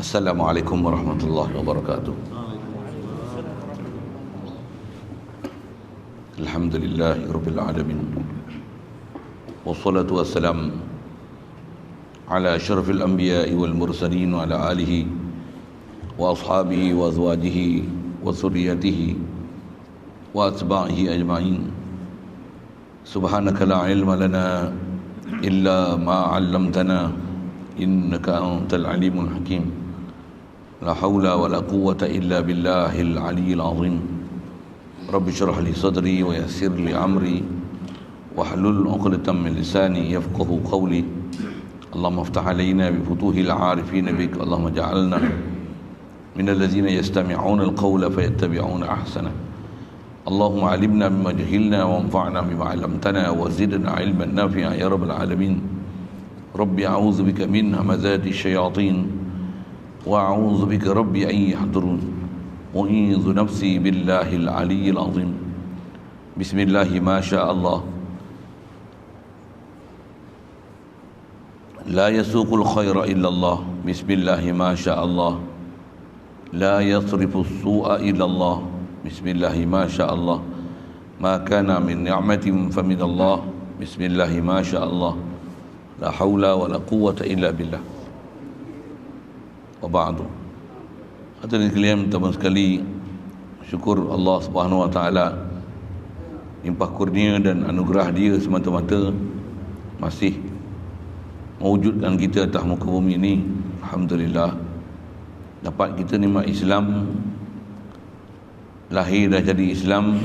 Assalamualaikum warahmatullahi wabarakatuh. Alhamdulillahi alamin. Wassalatu wassalam ala asyrafil anbiya'i wal mursalin wa ala alihi wa ashabihi wa azwajihi wa surriyatihi wa atba'ihi ajma'in. Subhanaka la ilma lana illa ma 'allamtana innaka antal alimul hakim. La haula wa la quwwata illa billahil aliyyil azim. Rabbi shrah li sadri wa yassir li amri wahlul 'uqdatam min lisani yafqahu qawli. Allahumma iftah 'alaina bi futuhil 'arifin bik. Allahumma ja'alna min alladhina yastami'una al-qawla fayattabi'una ahsana. Allahumma 'allimna bima jahilna wa anfa'na bima 'allamtana wa zidna 'ilman nafi'a ya rabbal alamin. Rabbi a'udzu bika min hamazati syayatin wa a'udzu bika rabbi an yahdurun. U'idzu nafsi billahil aliyyil azim. Bismillah ma syaa Allah. La yasuqul khaira illa Allah. Bismillah ma syaa Allah. La yasrifus su'a illa Allah. Bismillah ma syaa Allah. Ma kana min ni'matin fa min Allah. Bismillah ma syaa Allah. La haula wa la quwwata illa billah. Wa ba'du. Hadirin sekalian, teman sekali, syukur Allah Subhanahu wa taala, limpah kurnia dan anugerah Dia semata-mata masih mewujudkan kita atas muka bumi ini. Alhamdulillah, dapat kita nikmat Islam, lahir dah jadi Islam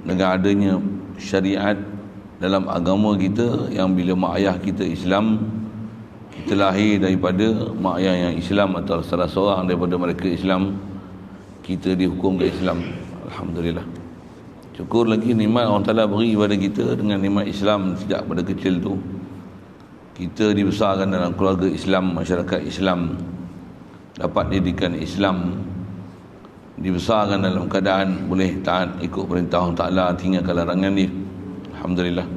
dengan adanya syariat dalam agama kita, yang bila mak ayah kita Islam, kita lahir daripada mak ayah yang Islam atau salah seorang daripada mereka Islam, kita dihukum ke Islam. Alhamdulillah. Syukur lagi nikmat Allah Ta'ala beri kepada kita dengan nikmat Islam sejak pada kecil tu. Kita dibesarkan dalam keluarga Islam, masyarakat Islam, dapat didikan Islam, dibesarkan dalam keadaan boleh taat ikut perintah Allah Ta'ala, tinggalkan larangan Dia. Alhamdulillah.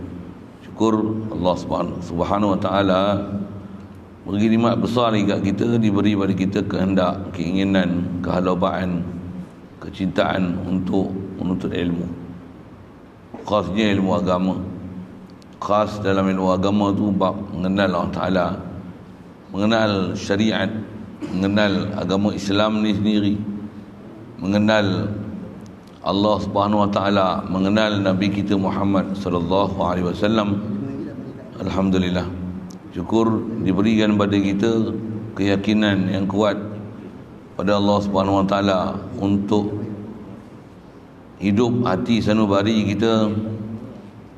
Syukur Allah Subhanahu wa taala beri nikmat besar dekat kita, diberi pada kita kehendak, keinginan, kehalabaan, kecintaan untuk menuntut ilmu. Khasnya ilmu agama. Khas dalam ilmu agama tu bab mengenal Allah Ta'ala, mengenal syariat, mengenal agama Islam ni sendiri, mengenal Allah Subhanahu wa taala, mengenal Nabi kita Muhammad sallallahu alaihi wasallam. Alhamdulillah. Syukur diberikan pada kita keyakinan yang kuat pada Allah Subhanahu wa taala untuk hidup hati sanubari kita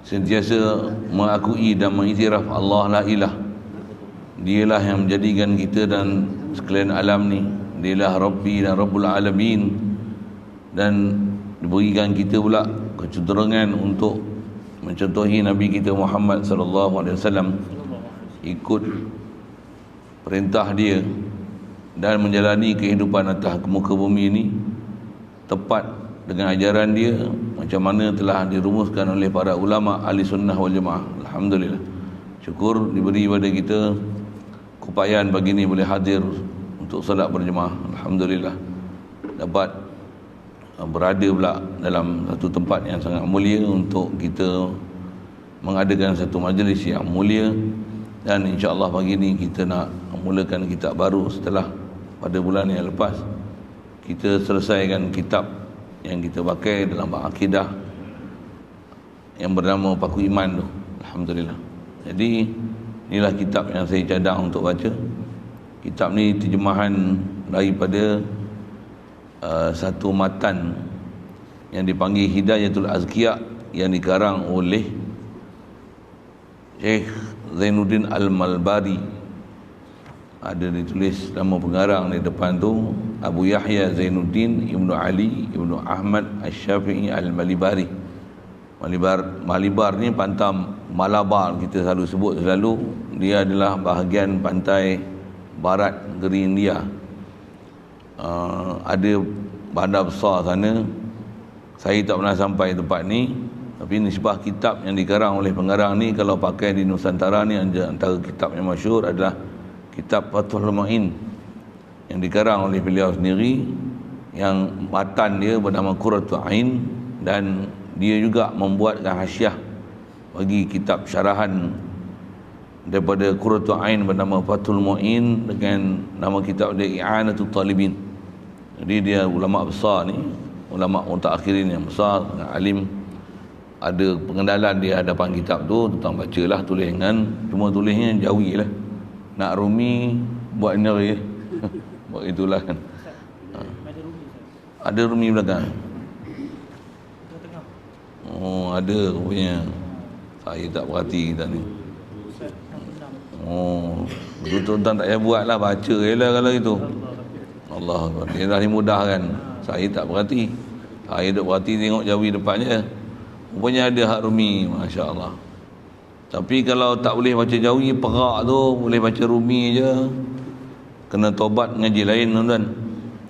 sentiasa mengakui dan mengiktiraf Allah la ilah. Dialah yang menjadikan kita dan sekalian alam ni. Dialah Rabbi dan Rabbul Alamin, dan diberikan kita pula kecenderungan untuk mencontohi Nabi kita Muhammad sallallahu alaihi wasallam, ikut perintah dia dan menjalani kehidupan atas muka bumi ini tepat dengan ajaran dia, macam mana telah dirumuskan oleh para ulama ahli sunnah wal jamaah. Alhamdulillah. Syukur diberi pada kita keupayaan pagi ni boleh hadir untuk salat berjemaah. Alhamdulillah. Dapat berada pula dalam satu tempat yang sangat mulia untuk kita mengadakan satu majlis yang mulia. Dan insya-Allah pagi ni kita nak mulakan kitab baru setelah pada bulan yang lepas kita selesaikan kitab yang kita pakai dalam akidah yang bernama Paku Iman tu. Alhamdulillah. Jadi inilah kitab yang saya cadang untuk baca. Kitab ni terjemahan daripada satu matan yang dipanggil Hidayatul Azkiya yang dikarang oleh Syekh Zainuddin Al-Malbari. Ada ditulis nama pengarang di depan tu, Abu Yahya Zainuddin Ibnu Ali Ibnu Ahmad Asy-Syafi'i Al-Malibari. Malibar ni pantai Malabar kita selalu sebut selalu. Dia adalah bahagian pantai barat negeri India. Ada bandar besar sana. Saya tak pernah sampai tempat ni, tapi nisbah kitab yang dikarang oleh pengarang ni, kalau pakai di Nusantara ni, antara kitab yang masyhur adalah kitab Fathul Mu'in yang dikarang oleh beliau sendiri, yang matan dia bernama Qurratul Ain, dan dia juga membuatkan hasyiah bagi kitab syarahan daripada Qurratul Ain bernama Fathul Mu'in dengan nama kitab dia I'anatul Talibin. Jadi dia ulama besar ni, ulama mutaakhirin yang besar, alim. Ada pengenalan di hadapan kitab tu, tentang bacalah tulisan, cuma tulisnya Jawi lah. Nak Rumi buat neri buat itulah kan. Ada Rumi belakang. Oh, ada rupanya. Saya tak perhati kita ni. Oh, betul-betul tak payah buat lah, baca je lah kalau itu. Allah, dia dah dimudahkan. Saya tak perhati. Saya duk perhati tengok Jawi depannya. Rupanya ada hak Rumi, Masya Allah. Tapi kalau tak boleh baca Jawi, Perak tu boleh baca Rumi je. Kena tobat ngaji lain tuan-tuan.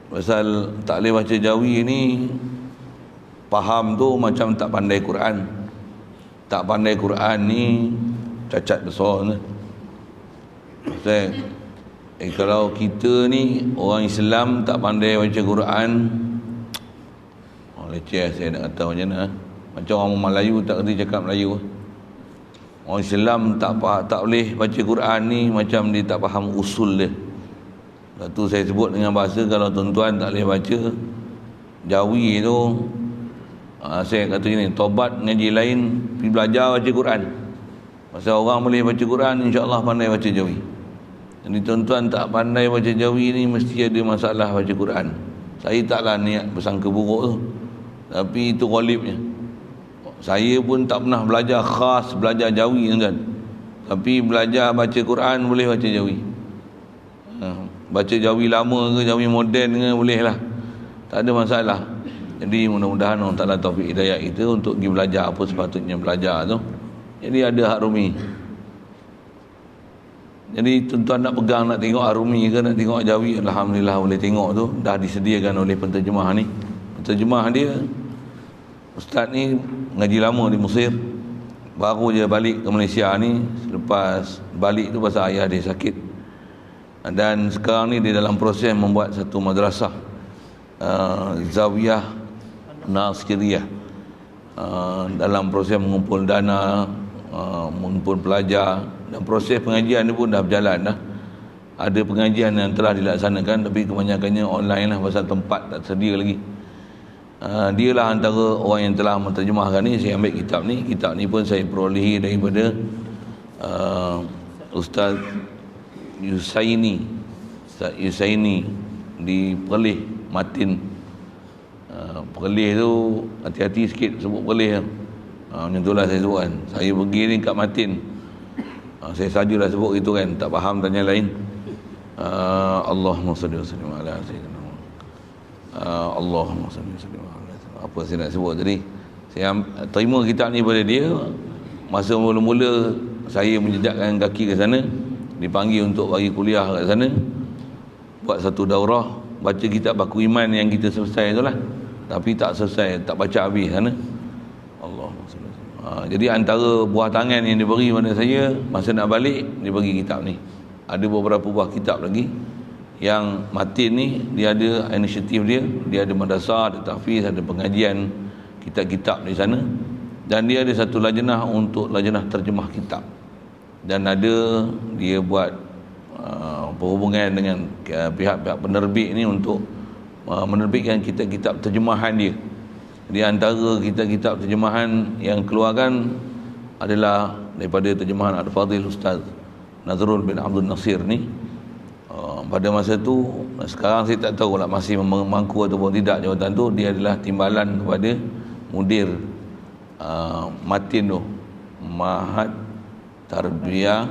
Pasal tak boleh baca Jawi ni, faham tu macam tak pandai Quran. Tak pandai Quran ni cacat besar ni. Kalau kita ni orang Islam tak pandai baca Quran, leceh saya nak kata macam mana. Macam orang Melayu tak kerti cakap Melayu. Orang Islam tak boleh baca Quran ni, macam dia tak faham usul dia. Lepas tu saya sebut dengan bahasa, kalau tuan-tuan tak boleh baca Jawi tu, saya kata ini, tobat ngaji lain, pergi belajar baca Quran. Pasal orang boleh baca Quran, insya-Allah pandai baca Jawi. Jadi tuan-tuan tak pandai baca Jawi ni, mesti ada masalah baca Quran. Saya taklah niat bersangka buruk tu, tapi itu ghalibnya. Saya pun tak pernah belajar khas belajar Jawi tuan-tuan. Tapi belajar baca Quran boleh baca Jawi. Baca Jawi lama ke Jawi moden ke boleh lah. Tak ada masalah. Jadi mudah-mudahan Allah Ta'ala taufik hidayah kita untuk pergi belajar apa sepatutnya belajar tu. Jadi ada hak Rumi. Jadi tuan-tuan nak pegang, nak tengok Rumi ke nak tengok Jawi, Alhamdulillah boleh tengok tu. Dah disediakan oleh penterjemah ni. Penterjemah dia, ustaz ni ngaji lama di Mesir, baru je balik ke Malaysia ni. Selepas balik tu pasal ayah dia sakit, dan sekarang ni dia dalam proses membuat satu madrasah, Zawiyah Nasiriyah, dalam proses mengumpul dana, mengumpul pelajar, dan proses pengajian ni pun dah berjalan dah. Ada pengajian yang telah dilaksanakan, tapi kebanyakannya online lah, pasal tempat tak sedia lagi. Dia lah antara orang yang telah menterjemahkan ni. Saya ambil kitab ni. Kitab ni pun saya perolehi daripada Ustaz Yusaini di Perlis Matin. Perlis tu hati-hati sikit sebut Perlis tu. Macam tu lah saya sebut kan. Saya pergi ni kat Matin. Saya sajalah sebut itu kan, tak faham tanya lain. Allahumma salli wa sallim ala sayyidina Allahumma salli wa sallim ala apa saya nak sebut tadi. Saya terima kitab ni pada dia. Masa mula-mula saya menjejakkan kaki ke sana, dipanggil untuk bagi kuliah kat sana, buat satu daurah, baca kitab Paku Iman yang kita selesai tu lah. Tapi tak selesai, tak baca habis sana. Allahumma salli wa sallim. Jadi antara buah tangan yang diberi pada saya, masa nak balik dia bagi kitab ni. Ada beberapa buah kitab lagi. Yang Matin ni dia ada inisiatif dia ada madrasah, ada tahfiz, ada pengajian kitab-kitab di sana, dan dia ada satu lajnah untuk lajnah terjemah kitab, dan ada dia buat perhubungan dengan pihak-pihak penerbit ni untuk menerbitkan kitab-kitab terjemahan dia. Di antara kitab-kitab terjemahan yang keluarkan adalah daripada terjemahan Al-Fadhil Ustaz Nazrul bin Abdul Nasir ni. Pada masa tu, sekarang saya tak tahu lah masih memangku ataupun tidak jawatan tu. Dia adalah timbalan kepada mudir Matin tu, Mahat Tarbiyah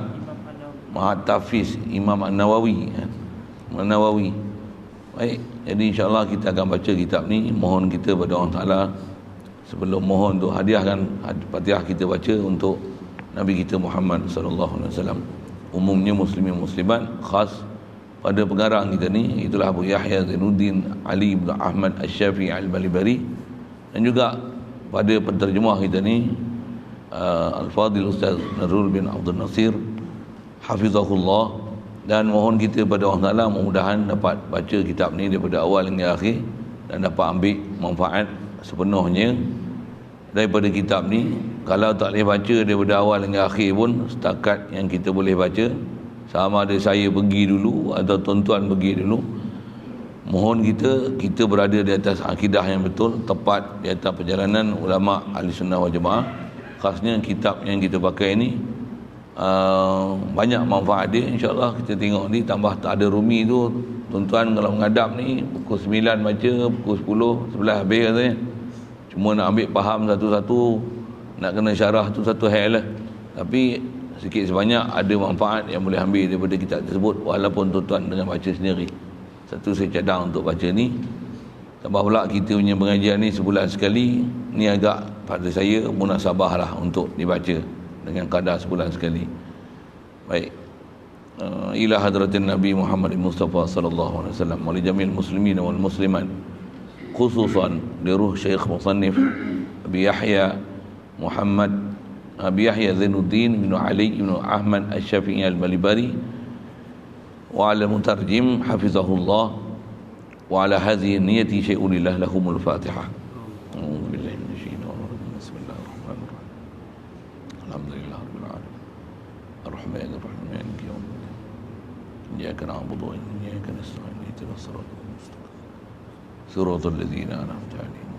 Mahat Tafiz Imam An-Nawawi. Baik, jadi insyaAllah kita akan baca kitab ni. Mohon kita pada Allah Ta'ala, sebelum mohon untuk hadiahkan Fatihah kita baca untuk Nabi kita Muhammad sallallahu alaihi wasallam. Umumnya muslimin muslimat, khas pada pengarang kita ni, itulah Abu Yahya Zainuddin Ali bin Ahmad Asy-Syafi'i Al-Balibari, dan juga pada penterjemah kita ni Al-Fadhil Ustaz Nazrul bin Abdul Nasir hafizahullah. Dan mohon kita pada Allah Ta'ala mudah-mudahan dapat baca kitab ni daripada awal hingga akhir dan dapat ambil manfaat sepenuhnya daripada kitab ni. Kalau tak boleh baca daripada awal hingga akhir pun, setakat yang kita boleh baca, sama ada saya pergi dulu atau tuan-tuan pergi dulu, mohon kita berada di atas akidah yang betul, tepat di atas perjalanan ulama ahli sunnah wal jamaah. Khasnya kitab yang kita pakai ni banyak manfaat dia, insyaAllah. Kita tengok ni, tambah tak ada rumi tu, tuan-tuan kalau menghadap ni pukul 9 baca, pukul 10 11 habis katanya. Cuma nak ambil faham satu-satu, nak kena syarah tu satu hal lah. Tapi sikit sebanyak ada manfaat yang boleh ambil daripada kitab tersebut, walaupun tuan-tuan dengan baca sendiri. Satu saya cadang untuk baca ni. Tambah pula kita punya pengajian ni sebulan sekali, ni agak pada saya munasabah lah untuk dibaca dengan kadar sebulan sekali. Baik, ila hadratin Nabi Muhammad Mustafa sallallahu alaihi wasallam wa li jamil muslimin wal muslimat, khususan li ruh Syekh Musannif Abi Yahya Zainuddin bin Ali bin Ahmad Asy-Syafi'i Al-Balibari wa ala mutarjim hafizahullah wa ala hadhihi niyyati syai'un lillah lahumul Fatihah. إياك نعبد وإياك نستعين اهدنا الصراط المستقيم صراط الذين أنعمت عليهم.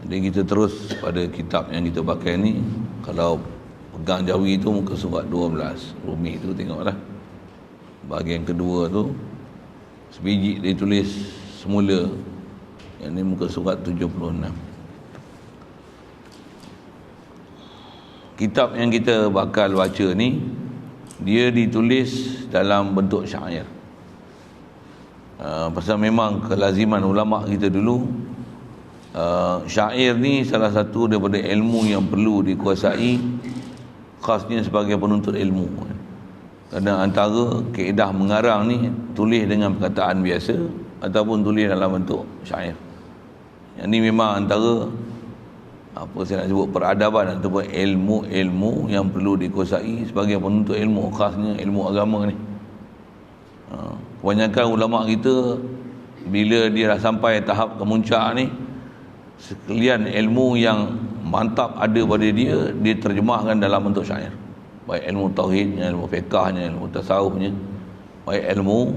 Jadi kita terus pada kitab yang kita pakai ni. Kalau pegang Jawi tu muka surat 12, Rumi tu tengoklah bahagian kedua tu, sebiji dia tulis semula. Yang ni muka surat 76. Kitab yang kita bakal baca ni, dia ditulis dalam bentuk syair. Pasal memang kelaziman ulama kita dulu, syair ni salah satu daripada ilmu yang perlu dikuasai, khasnya sebagai penuntut ilmu. Kerana antara kaedah mengarang ni, tulis dengan perkataan biasa ataupun tulis dalam bentuk syair. Yang ni memang antara apa saya nak sebut peradaban ataupun ilmu-ilmu yang perlu dikuasai sebagai penuntut ilmu, khasnya ilmu agama ni. Kebanyakan ulama kita bila dia dah sampai tahap kemuncak ni, sekalian ilmu yang mantap ada pada dia, dia terjemahkan dalam bentuk syair. Baik ilmu tauhidnya, ilmu fiqahnya, ilmu tasawufnya, baik ilmu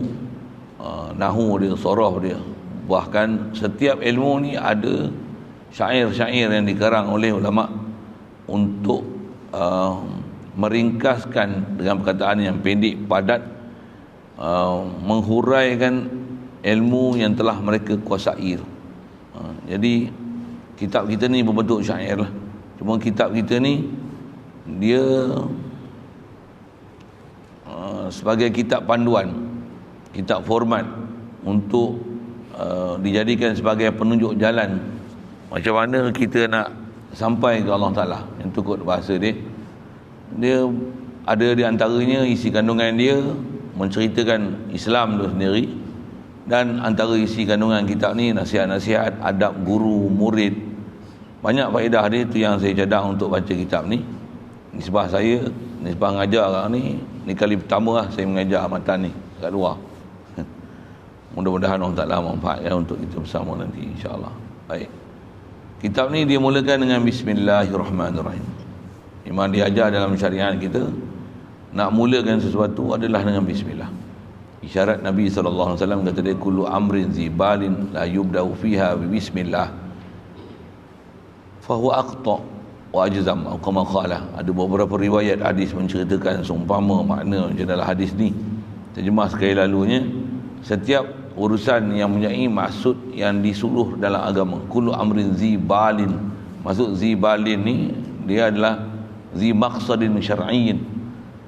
nahwu dia, sorof dia. Bahkan setiap ilmu ni ada syair-syair yang dikarang oleh ulama untuk meringkaskan dengan perkataan yang pendek, padat, menghuraikan ilmu yang telah mereka kuasai. Jadi kitab kita ni berbentuk syair lah. Cuma kitab kita ni dia sebagai kitab panduan, kitab format untuk dijadikan sebagai penunjuk jalan macam mana kita nak sampai ke Allah Ta'ala. Yang tu kot bahasa dia. Dia ada di antaranya isi kandungan dia menceritakan Islam tu sendiri, dan antara isi kandungan kitab ni nasihat-nasihat adab guru murid. Banyak faedah dia, tu yang saya cadang untuk baca kitab ni. Nisbah saya, nisbah mengajar ni kali pertama lah saya mengajar matan ni kat luar. Mudah-mudahan Allah Ta'ala manfaatkan untuk kita bersama nanti, insyaAllah. Baik, kitab ni dia mulakan dengan Bismillahirrahmanirrahim. Memang diajar dalam syariat kita nak mulakan sesuatu adalah dengan bismillah. Isyarat Nabi SAW kata dia, kullu amrin zibalin la yubda'u fiha bismillah fahuwa aqta' wa ajzam atau kama qala. Ada beberapa riwayat hadis menceritakan seumpama makna macam dalam hadis ni. Terjemah sekali lalunya, setiap urusan yang mempunyai maksud yang disuruh dalam agama, kullu amrin zibalin, maksud zibalin ni dia adalah zi maqsadin syar'iyyin,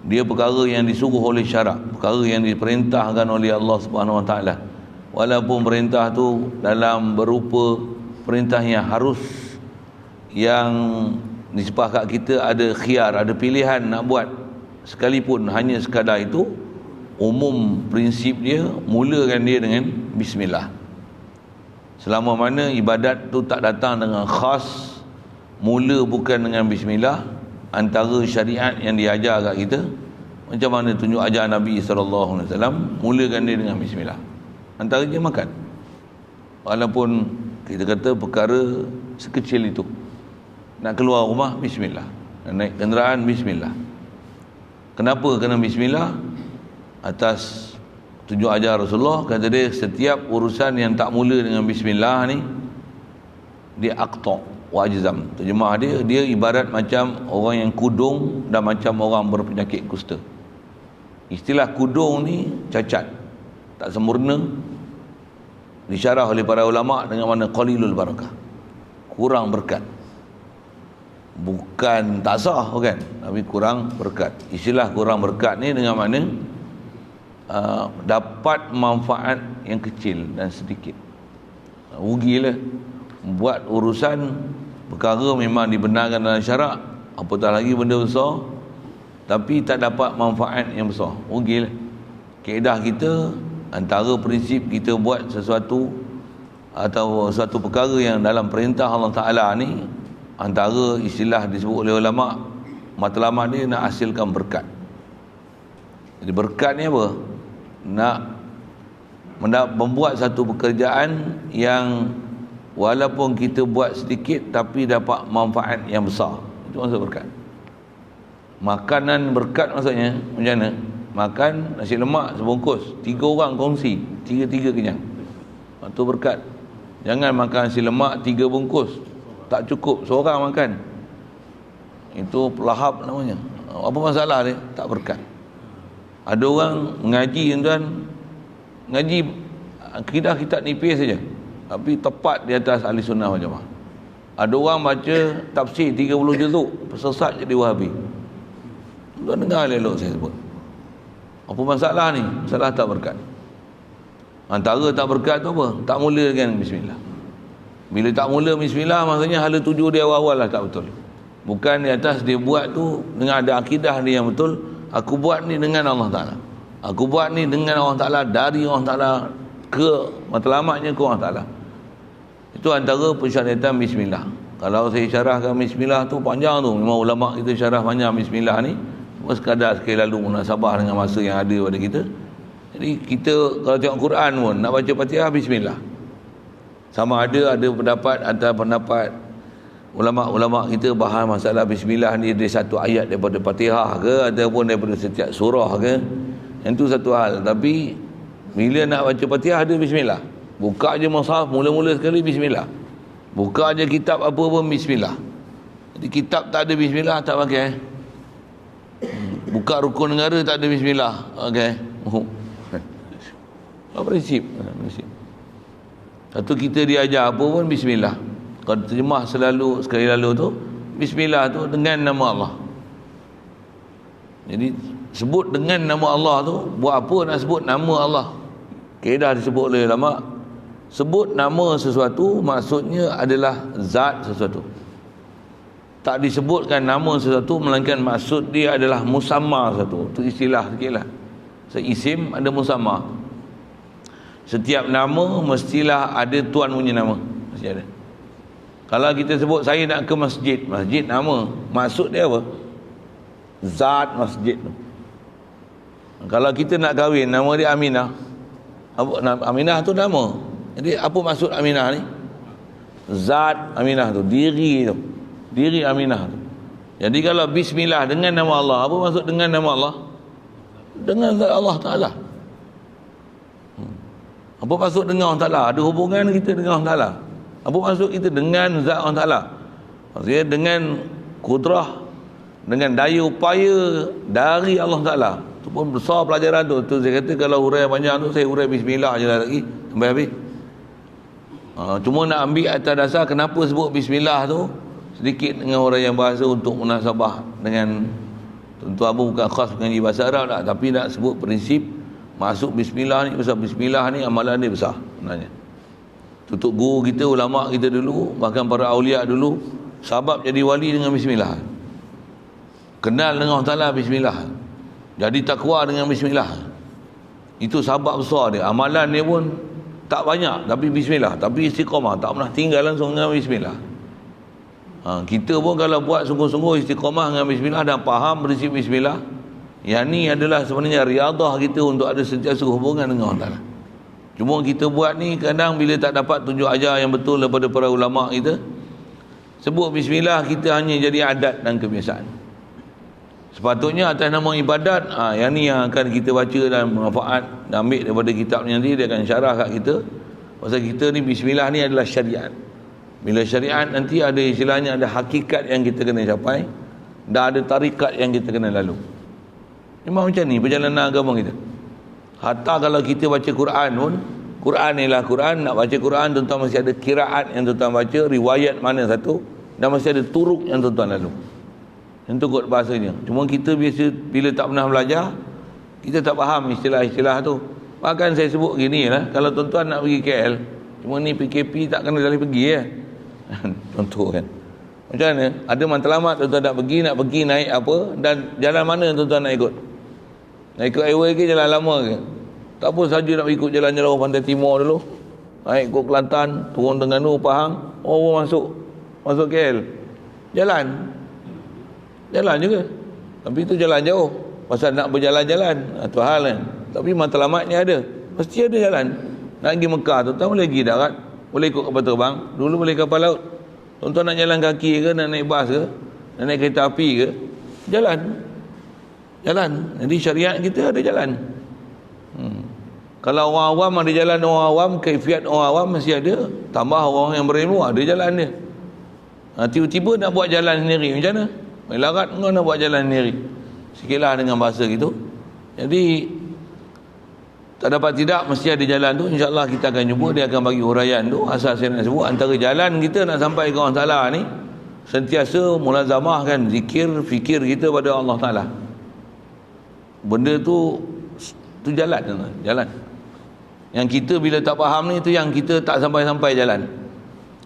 dia perkara yang disuruh oleh syarak, perkara yang diperintahkan oleh Allah Subhanahu Wa Taala. Walaupun perintah tu dalam berupa perintah yang harus, yang disepakati kita ada khiyar, ada pilihan nak buat, sekalipun hanya sekadar itu, umum prinsip dia mulakan dia dengan bismillah. Selama mana ibadat tu tak datang dengan khas, mula bukan dengan bismillah, antara syariat yang diajar kat kita, macam mana tunjuk ajar Nabi SAW, mulakan dia dengan bismillah. Antaranya makan, walaupun kita kata perkara sekecil itu, nak keluar rumah bismillah, nak naik kenderaan bismillah. Kenapa kena bismillah? Atas tunjuk ajar Rasulullah, kata dia setiap urusan yang tak mula dengan bismillah ni dia aqta' wa ajzam. Terjemah dia ibarat macam orang yang kudung dan macam orang berpenyakit kusta. Istilah kudung ni cacat, tak sempurna, disyarah oleh para ulama dengan mana qalilul barakah, kurang berkat. Bukan tak sah kan, tapi kurang berkat. Istilah kurang berkat ni dengan mana dapat manfaat yang kecil dan sedikit. Rugilah buat urusan perkara memang dibenarkan dalam syarak, apatah lagi benda besar, tapi tak dapat manfaat yang besar, rugilah. Kaedah kita, antara prinsip kita buat sesuatu atau suatu perkara yang dalam perintah Allah Ta'ala ni, antara istilah disebut oleh ulama, matlamat dia nak hasilkan berkat. Jadi berkat ni apa? Nak membuat satu pekerjaan yang walaupun kita buat sedikit tapi dapat manfaat yang besar. Itu maksud berkat. Makanan berkat maksudnya macam mana? Makan nasi lemak sebungkus, 3 orang kongsi, 3 kenyang. Itu berkat. Jangan makan nasi lemak 3 bungkus, tak cukup seorang makan. Itu pelahap namanya. Apa masalah dia? Tak berkat. Ada orang mengaji tuan, ngaji akidah kita nipis saja, tapi tepat di atas ahli sunnah wal jamaah. Ada orang baca tafsir 30 juzuk, sesat jadi wahabi. Tuan dengar elok saya sebut. Apa masalah ni? Masalah tak berkat. Antara tak berkat tu apa? Tak mula dengan bismillah. Bila tak mula bismillah, maksudnya hala tuju dia awal-awal lah tak betul. Bukan di atas dia buat tu dengan ada akidah dia yang betul. Aku buat ni dengan Allah Ta'ala, aku buat ni dengan Allah Ta'ala, dari Allah Ta'ala, ke matlamatnya ke Allah Ta'ala. Itu antara persyaratan bismillah. Kalau saya syarahkan bismillah tu panjang tu, memang ulama kita syarah panjang bismillah ni, cuma sekadar sekali lalu munasabah dengan masa yang ada pada kita. Jadi kita kalau tengok Quran pun nak baca Fatihah bismillah. Sama ada pendapat antara pendapat ulama-ulama kita bahas masalah bismillah ni dari satu ayat daripada Fatihah ke ataupun daripada setiap surah ke, yang tu satu hal. Tapi bila nak baca Fatihah ada bismillah. Buka je mushaf mula-mula sekali bismillah. Buka je kitab apa pun bismillah. Jadi kitab tak ada bismillah tak pakai. Buka rukun negara tak ada bismillah, okey. Apa prinsip? Satu kita diajar apa pun bismillah. Kalau terjemah sekali lalu tu, bismillah tu dengan nama Allah. Jadi sebut dengan nama Allah tu, buat apa nak sebut nama Allah? Kaedah disebut oleh ulama, sebut nama sesuatu maksudnya adalah zat sesuatu. Tak disebutkan nama sesuatu melainkan maksud dia adalah musamma sesuatu. Itu istilah sikitlah. Isim ada musamma. Setiap nama mestilah ada tuan punya nama, mesti ada. Kalau kita sebut saya nak ke masjid, masjid nama, maksud dia apa? Zat masjid tu. Kalau kita nak kahwin, nama dia Aminah. Aminah tu nama. Jadi apa maksud Aminah ni? Zat Aminah tu, diri tu. Diri Aminah tu. Jadi kalau bismillah dengan nama Allah, apa maksud dengan nama Allah? dengan zat Allah Ta'ala. Apa maksud dengan Allah Ta'ala? Ada hubungan kita dengan Allah Ta'ala. Apa maksud kita dengan zat Allah Ta'ala? Maksudnya dengan kudrah, dengan daya upaya dari Allah Ta'ala. Itu pun besar pelajaran tu. Tu saya kata kalau hurai panjang tu, saya hurai bismillah je lah lagi sampai habis. Cuma nak ambil atas dasar kenapa sebut bismillah tu, sedikit dengan orang yang bahasa untuk munasabah dengan, tentu Abu bukan khas mengaji bahasa Arab tak, tapi nak sebut prinsip masuk bismillah ni besar. Bismillah ni amalan dia besar sebenarnya. Tutup guru kita, ulama kita dulu, bahkan para awliya dulu, sabab jadi wali dengan bismillah. Kenal dengan Allah Ta'ala bismillah. Jadi takwa dengan bismillah. Itu sabab besar dia. Amalan dia pun tak banyak, tapi bismillah. Tapi istiqamah, tak pernah tinggal langsung dengan bismillah. Kita pun kalau buat sungguh-sungguh istiqamah dengan bismillah dan faham prinsip bismillah, yang ni adalah sebenarnya riadah kita untuk ada sentiasa hubungan dengan Allah Ta'ala. Cuma kita buat ni kadang bila tak dapat tunjuk ajar yang betul daripada para ulama kita, sebut bismillah kita hanya jadi adat dan kebiasaan. Sepatutnya atas nama ibadat, yang ni yang akan kita baca dan manfaat dan ambil daripada kitab ni nanti, dia akan syarah kat kita. Pasal kita ni bismillah ni adalah syariat. Bila syariat nanti ada istilahnya, ada hakikat yang kita kena capai dan ada tarikat yang kita kena lalu. Memang macam ni perjalanan agama kita. Hatta kalau kita baca Quran pun, Quran ialah Quran, nak baca Quran tuan-tuan mesti ada kiraat yang tuan-tuan baca, riwayat mana satu, dan mesti ada turuk yang tuan-tuan lalu. Itu kot bahasanya. Cuma kita biasa bila tak pernah belajar, kita tak faham istilah-istilah tu. Bahkan saya sebut gini lah, kalau tuan-tuan nak pergi KL, cuma ni PKP tak kena dalih pergi ya. Contoh kan. Macam mana? Ada matlamat tuan-tuan nak pergi naik apa, dan jalan mana tuan-tuan nak ikut? Nak ikut highway ke jalan lama ke? Tak pun saja nak ikut jalan-jalan Pantai Timur dulu. Naik ikut Kelantan, turun Terengganu, Pahang, masuk KL. Jalan juga. Tapi itu jalan jauh. Pasal nak berjalan-jalan, itu hal kan. Tapi matlamatnya ada. Mesti ada jalan. Nak pergi Mekah, tuan-tuan boleh pergi darat, boleh ikut kapal terbang, dulu boleh kapal laut. Tuan-tuan nak jalan kaki ke, nak naik bas ke, nak naik kereta api ke, jalan. Jadi syariat kita ada jalan. Kalau orang awam ada jalan orang awam, kaifiat orang awam masih ada. Tambah orang yang berilmu ada jalan dia. Tiba-tiba nak buat jalan sendiri, macam mana? Larat kau nak buat jalan sendiri. Sikitlah dengan bahasa gitu. Jadi tak dapat tidak mesti ada jalan tu. InsyaAllah kita akan jumpa, dia akan bagi huraian tu. Asal saya nak sebut, antara jalan kita nak sampai ke Allah Ta'ala ni, sentiasa mulazamahkan zikir, fikir kita pada Allah Ta'ala. Benda tu jalan. Yang kita bila tak faham ni, tu yang kita tak sampai-sampai jalan.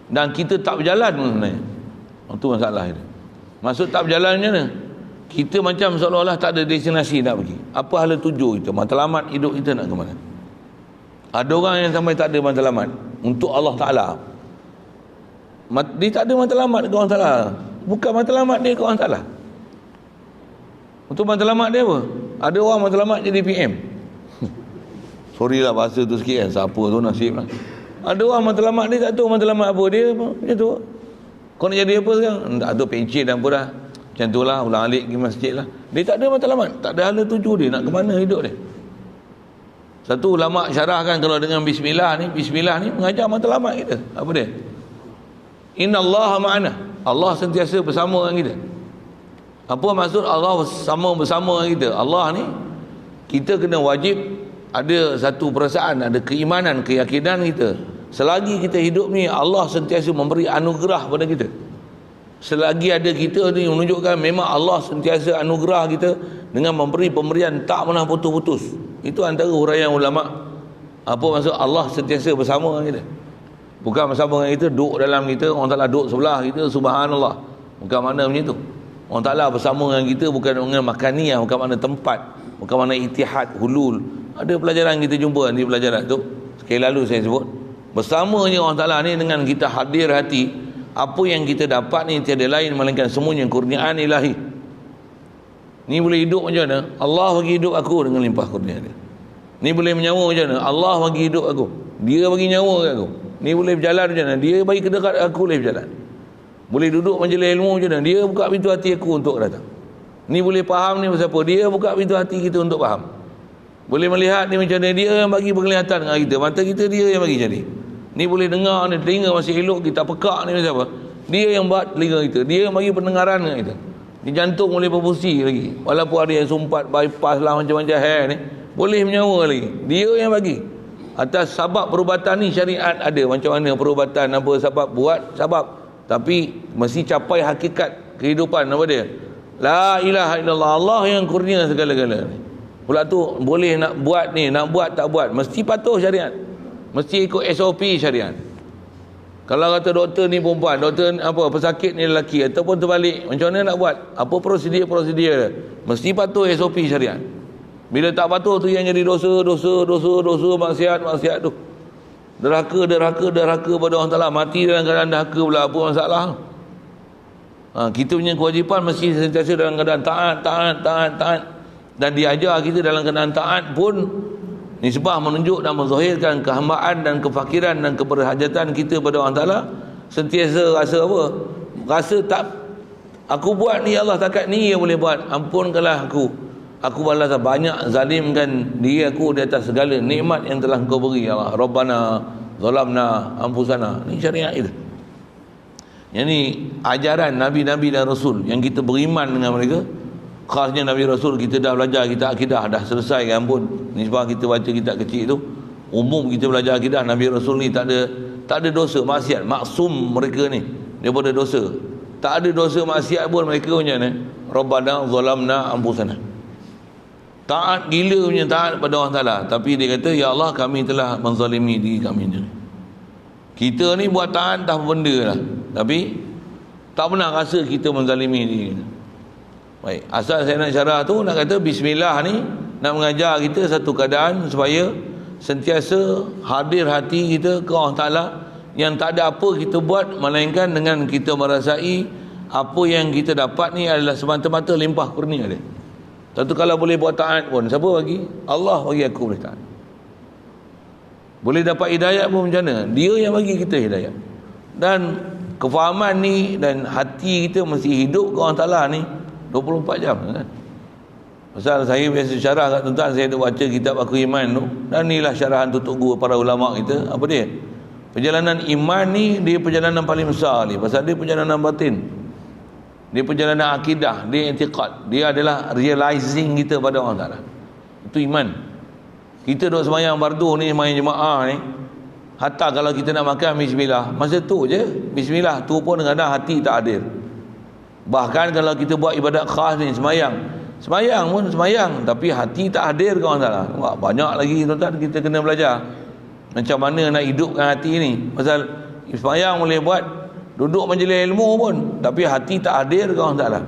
Dan kita tak berjalan pun sebenarnya. Itu masalah itu. Maksud tak berjalan macam mana? Kita macam seolah-olah tak ada destinasi nak pergi. Apa hala tuju kita? Matlamat hidup kita nak ke mana? Ada orang yang sampai tak ada matlamat untuk Allah Ta'ala. Dia tak ada matlamat ke Allah Ta'ala. Bukan matlamat dia ke Allah Ta'ala. Untuk matlamat dia apa? Ada orang matlamat jadi PM. Sorry lah bahasa tu sikit kan. Siapa tu nasib lah. Ada orang matlamat dia tak tahu matlamat apa dia. Macam tu. Kau nak jadi apa sekarang? Tak tahu pencet dan apa dah. Macam tu lah, ulang alik pergi masjid lah. Dia tak ada matlamat, tak ada hala tuju dia nak ke mana hidup dia. Satu ulama syarahkan kalau dengan bismillah ni mengajar matlamat kita. Apa dia? Inna Allah ma'ana. Allah sentiasa bersama dengan kita. Apa maksud Allah bersama dengan kita? Allah ni, kita kena wajib ada satu perasaan, ada keimanan, keyakinan kita. Selagi kita hidup ni, Allah sentiasa memberi anugerah pada kita. Selagi ada kita ni menunjukkan memang Allah sentiasa anugerah kita dengan memberi pemberian tak pernah putus-putus. Itu antara huraian ulama. Apa maksud Allah sentiasa bersama dengan kita? Bukan bersama dengan kita, duduk dalam kita, orang Ta'ala duduk sebelah kita, subhanallah. Bukan mana macam tu. Allah Ta'ala bersama dengan kita bukan dengan makaniyah, bukan mana tempat, bukan mana itihad, hulul. Ada pelajaran kita jumpa di pelajaran tu. Sekali lalu saya sebut. Bersamanya Allah Ta'ala ni dengan kita hadir hati, apa yang kita dapat ni tiada lain melainkan semuanya kurniaan ilahi. Ni boleh hidup macam mana? Allah bagi hidup aku dengan limpah kurnia dia. Ni boleh menyawa macam mana? Allah bagi hidup aku. Dia bagi nyawa kat aku. Ni boleh berjalan macam mana? Dia bagi kedekat aku boleh berjalan. Boleh duduk majlis ilmu macam mana? Dia buka pintu hati aku untuk datang. Ni boleh faham ni pasal apa? Dia buka pintu hati kita untuk faham. Boleh melihat ni macam mana, dia yang bagi penglihatan dengan kita. Mata kita dia yang bagi jadi. Ni boleh dengar ni, telinga masih elok, kita pekak ni macam apa. Dia yang buat telinga kita, dia yang bagi pendengaran dengan kita. Ni jantung boleh berfungsi lagi. Walaupun ada yang sumpat, bypass lah macam-macam hair ni, boleh menyawa lagi. Dia yang bagi. Atas sebab perubatan ni syariat ada. Macam mana perubatan, apa sebab buat, sebab. Tapi mesti capai hakikat kehidupan apa dia. La ilaha illallah, Allah yang kurnia segala-gala ni. Pula tu boleh nak buat ni, nak buat tak buat, mesti patuh syariat. Mesti ikut SOP syariat. Kalau kata doktor ni perempuan, doktor apa pesakit ni lelaki ataupun terbalik, macam mana nak buat? Apa prosedur dia? Mesti patuh SOP syariat. Bila tak patuh tu yang jadi dosa, maksiat tu. Derhaka pada Allah Taala, mati dalam keadaan derhaka pula, apa masalah? Kita punya kewajipan mesti sentiasa dalam keadaan taat. Dan diajar kita dalam keadaan taat pun nisbah menunjuk dan menzahirkan kehambaan dan kefakiran dan keberhajatan kita pada Allah Ta'ala. Sentiasa rasa apa? Rasa tak, aku buat ni Allah takat ni yang boleh buat, ampunkanlah aku balas banyak zalimkan diri aku di atas segala nikmat yang telah Engkau beri ya Allah. Rabbana zalamna anfusana. Ni syariat itu. Yang ni ajaran Nabi-Nabi dan Rasul yang kita beriman dengan mereka. Khasnya Nabi Rasul, kita dah belajar kita akidah, dah selesai kan pun. Ni sebab kita baca kitab kecil tu, umum kita belajar akidah. Nabi Rasul ni tak ada dosa maksiat, maksum mereka ni daripada dosa. Tak ada dosa maksiat pun mereka punya ni. Rabbana zalamna anfusana. Taat gila punya taat pada Allah Ta'ala. Tapi dia kata, ya Allah kami telah menzalimi diri kami ni. Kita ni buat taat dah benda lah, tapi tak pernah rasa kita menzalimi diri. Baik, asal saya nak syarah tu, nak kata bismillah ni nak mengajar kita satu keadaan supaya sentiasa hadir hati kita ke Allah Ta'ala, yang tak ada apa kita buat melainkan dengan kita merasai apa yang kita dapat ni adalah semata-mata limpah kurnia dia. Tentu kalau boleh buat taat pun, siapa bagi? Allah bagi aku boleh taat. Boleh dapat hidayat pun macam mana? Dia yang bagi kita hidayat. Dan kefahaman ni dan hati kita mesti hidup ke Allah Ta'ala ni 24 jam kan? Pasal saya biasa syarah kat tuan-tuan, saya ada baca kitab Aku Iman tu, dan inilah syarahan tutup guru para ulama kita. Apa dia? Perjalanan iman ni dia perjalanan paling besar ni, pasal dia perjalanan batin, dia perjalanan akidah, dia i'tiqad, dia adalah realizing kita pada Allah Ta'ala. Itu iman. Kita duduk sembahyang fardu ni, sembahyang jemaah ni, hatta kalau kita nak makan bismillah, masa tu je bismillah tu pun kadang hati tak hadir. Bahkan kalau kita buat ibadat khas ni, sembahyang pun sembahyang, tapi hati tak hadir ke Allah Ta'ala. Banyak lagi tuan-tuan kita kena belajar macam mana nak hidupkan hati ni. Pasal sembahyang boleh buat, duduk majlis ilmu pun, tapi hati tak hadir ke Allah Ta'ala.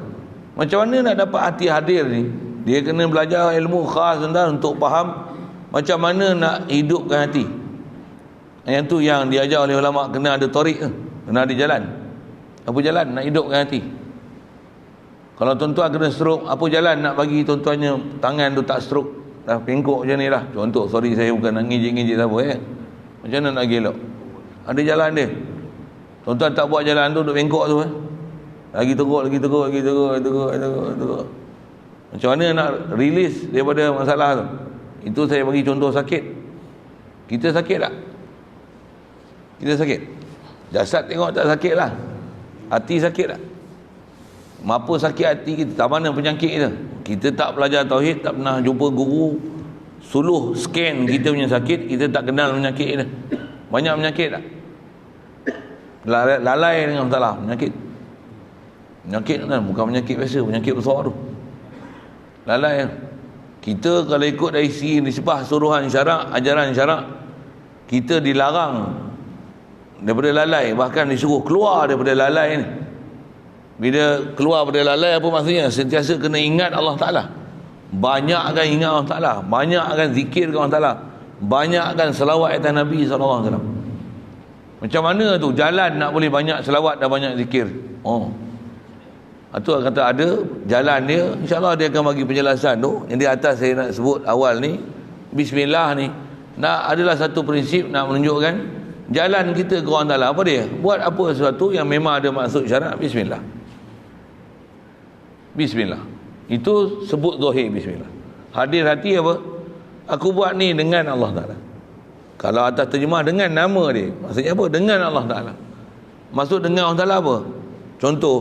Macam mana nak dapat hati hadir ni? Dia kena belajar ilmu khas tuan-tuan untuk faham macam mana nak hidupkan hati. Yang tu yang diajar oleh ulama, kena ada tarik, kena ada jalan. Apa jalan nak hidupkan hati? Kalau tuan-tuan kena stroke, apa jalan nak bagi tuan-tuannya tangan tu tak stroke, dah pengkok macam ni lah. Contoh, sorry saya bukan nak ngijik-ngijik siapa Macam mana nak gelak? Ada jalan dia. Tuan-tuan tak buat jalan tu, duk bengkok tu lagi teruk. Macam mana nak release daripada masalah tu? Itu saya bagi contoh sakit. Kita sakit tak? Kita sakit. Jasad tengok tak sakit lah. Hati sakit tak? Apa sakit hati kita? Tak mana penyakit kita? Kita tak belajar tauhid, tak pernah jumpa guru suluh scan kita punya sakit, kita tak kenal penyakit kita. Banyak penyakit tak? Lalai dengan masalah penyakit kan, bukan penyakit biasa, penyakit besar tu. Lalai. Kita kalau ikut dari segi nisbah suruhan syarak, ajaran syarak, kita dilarang daripada lalai, bahkan disuruh keluar daripada lalai ni. Bila keluar daripada lalai apa maksudnya? Sentiasa kena ingat Allah Ta'ala, banyakkan ingat Allah Ta'ala, banyakkan zikir ke Allah Ta'ala, banyakkan selawat atas Nabi SAW. Macam mana tu jalan nak boleh banyak selawat dan banyak zikir? Itu kata ada jalan dia, insyaAllah dia akan bagi penjelasan tu. Yang di atas saya nak sebut awal ni, bismillah ni adalah satu prinsip nak menunjukkan jalan kita ke Allah Ta'ala. Apa dia? Buat apa sesuatu yang memang ada maksud syarak, bismillah. Bismillah. Itu sebut zahir bismillah. Hadir hati apa? Aku buat ni dengan Allah Ta'ala. Kalau atas terjemah dengan nama dia, maksudnya apa? Dengan Allah Ta'ala. Maksud dengan Allah Ta'ala apa? Contoh,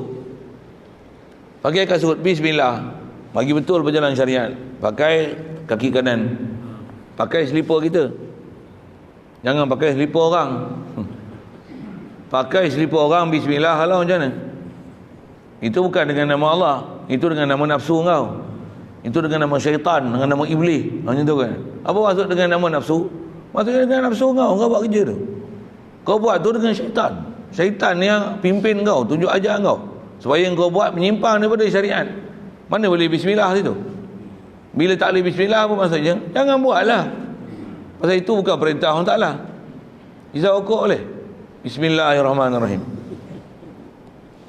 pakai kasut, bismillah, bagi betul berjalan syariat. Pakai kaki kanan, pakai selipar kita, jangan pakai selipar orang. Pakai selipar orang, bismillah, halau macam mana? Itu bukan dengan nama Allah, itu dengan nama nafsu kau, itu dengan nama syaitan, dengan nama iblis, macam tu kan. Apa maksud dengan nama nafsu? Maksudnya dengan nafsu kau buat kerja tu. Kau buat tu dengan syaitan. Syaitan yang pimpin kau, tunjuk ajar kau, supaya kau buat menyimpang daripada syariat. Mana boleh bismillah situ? Bila tak boleh bismillah, apa maksudnya? Jangan buatlah. Pasal itu bukan perintah Allah Ta'ala. Isap rokok boleh? Bismillahirrahmanirrahim.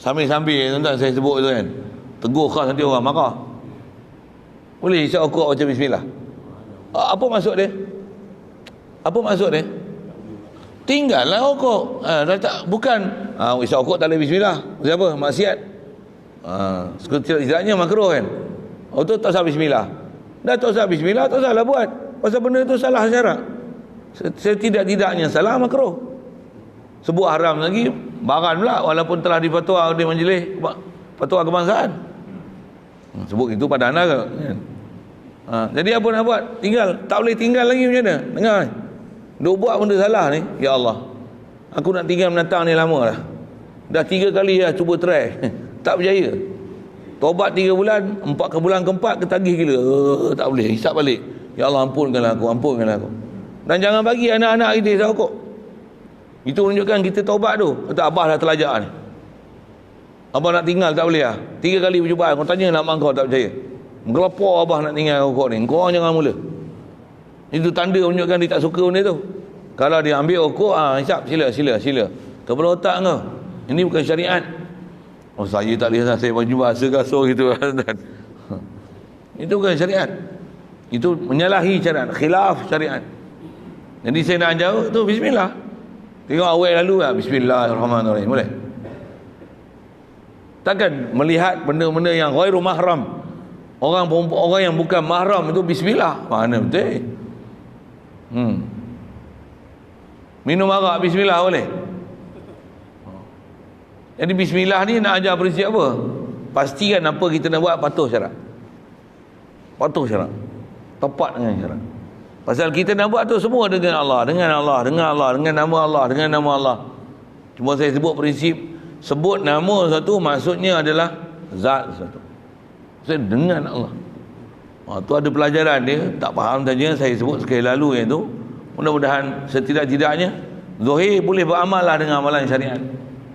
Sambil-sambil tuan-tuan saya sebut tu kan, tegur khas nanti orang marah. Boleh isap rokok macam bismillah? Apa maksud dia? Apa maksud dia? Tinggallah rokok. Bukan isap rokok tak boleh bismillah. Siapa? Maksiat. Istilahnya makruh kan. Tu tak usah bismillah. Dah tak usah bismillah, tak usahlah buat. Pasal benda tu salah syarak. Setidak-tidaknya salah makruh. Sebut haram lagi, baran pula, walaupun telah difatwa oleh majlis fatwa kebangsaan. Sebut itu padanan ke kan? Jadi apa nak buat? Tinggal. Tak boleh tinggal lagi macam mana? Dengar ni, duk buat benda salah ni. Ya Allah, aku nak tinggal menatang ni lama dah. Dah 3 kali dah cuba try. Tak berjaya. Tobat 3 bulan, bulan keempat ketagih gila. Tak boleh, hisap balik. Ya Allah, ampunkanlah aku, ampunkanlah aku. Dan jangan bagi anak-anak kita hisap rokok. Itu menunjukkan kita taubat tu. Kata abah dah terlajak ni, abah nak tinggal tak boleh lah. 3 kali percubaan, kau tanya nak mak kau tak percaya. Menggelapar abah nak tinggal rokok ni. Kau jangan mula. Itu tanda menunjukkan dia tak suka benda tu. Kalau dia ambil rokok, hisap, sila. Kepala otak kau, ini bukan syariat. Oh, saya tak boleh, saya baju bahasa kasar gitu. Itu bukan syariat. Itu menyalahi syariat, khilaf syariat. Jadi saya nak jauh tu bismillah. Tengok awal lalu lah, bismillahirrahmanirrahim. Boleh? Takkan melihat benda-benda yang ghairu mahram, orang yang bukan mahram itu bismillah. Mana betul? Minum arak bismillah boleh? Jadi bismillah ni nak ajar prinsip apa? Pastikan apa kita nak buat patuh syarak. Patuh syarak. Tepat dengan syarak. Pasal kita nak buat tu semua dengan Allah, dengan nama Allah, dengan nama Allah. Cuma saya sebut prinsip, sebut nama satu maksudnya adalah zat satu. Maksudnya dengan Allah. Tu ada pelajaran dia, tak faham saja saya sebut sekali lalu yang tu. Mudah-mudahan setidak-tidaknya zahir boleh beramal lah dengan amalan syariat.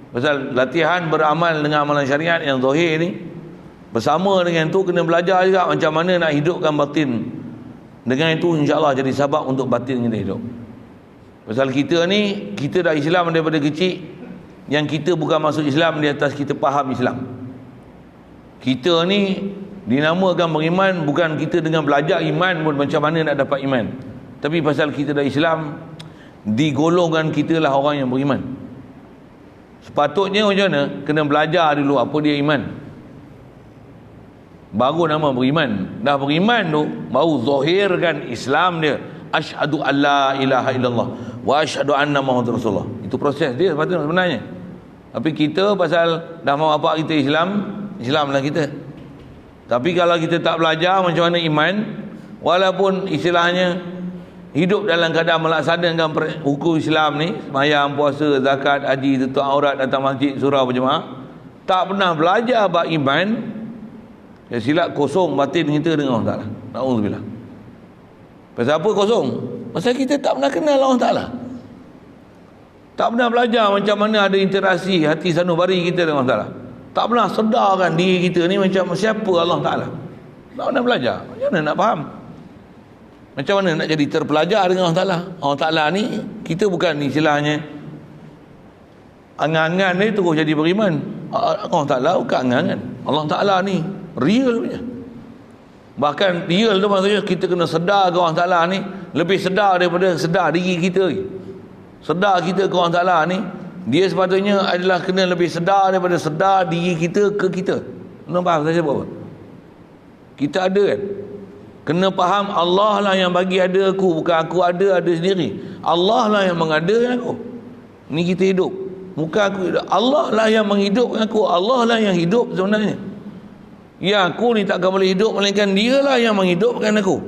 Pasal latihan beramal dengan amalan syariat yang zahir ni, bersama dengan tu kena belajar juga macam mana nak hidupkan batin. Dengan itu insya-Allah jadi sebab untuk batin kita hidup. Pasal kita ni, kita dah Islam daripada kecil. Yang kita bukan masuk Islam di atas kita faham Islam. Kita ni dinamakan beriman bukan kita dengan belajar iman pun macam mana nak dapat iman. Tapi pasal kita dah Islam, digolongkan kita lah orang yang beriman. Sepatutnya macam mana? Kena belajar dulu apa dia iman, baru nama beriman. Dah beriman tu baru zahirkan Islam dia. Asyhadu an la ilaha illallah wa asyhadu anna Muhammadar Rasulullah. Itu proses dia sepatutnya sebenarnya. Tapi kita pasal dah mak bapak kita Islamlah kita. Tapi kalau kita tak belajar macam mana iman, walaupun istilahnya hidup dalam keadaan melaksanakan hukum Islam ni, sembahyang, puasa, zakat, haji, tutup aurat, datang masjid, surau berjemaah, tak pernah belajar bab iman, ya silap kosong batin kita dengan Allah Ta'ala. Na'udzubillah. Pasal apa kosong? Pasal kita tak pernah kenal Allah Ta'ala. Tak pernah belajar macam mana ada interaksi hati sanubari kita dengan Allah Ta'ala. Tak pernah sedarkan diri kita ni macam siapa Allah Ta'ala. Tak pernah belajar. Macam mana nak faham? Macam mana nak jadi terpelajar dengan Allah Ta'ala? Allah Ta'ala ni, kita bukan istilahnya angan-angan ni terus jadi beriman. Allah Ta'ala bukan angan-angan. Allah Ta'ala ni real punya. Bahkan real tu maksudnya kita kena sedar ke Allah Ta'ala ni lebih sedar daripada sedar diri kita. Sedar kita ke Allah Ta'ala ni, dia sepatutnya adalah kena lebih sedar daripada sedar diri kita ke kita. Nampak faham saya sebut apa? Kita ada kan Kena faham Allah lah yang bagi ada aku, bukan aku ada sendiri. Allah lah yang mengadakan aku. Ni kita hidup, bukan aku hidup. Allah lah yang menghidupkan aku. Allah lah yang hidup sebenarnya. Ya, aku ni takkan boleh hidup melainkan dia lah yang menghidupkan aku.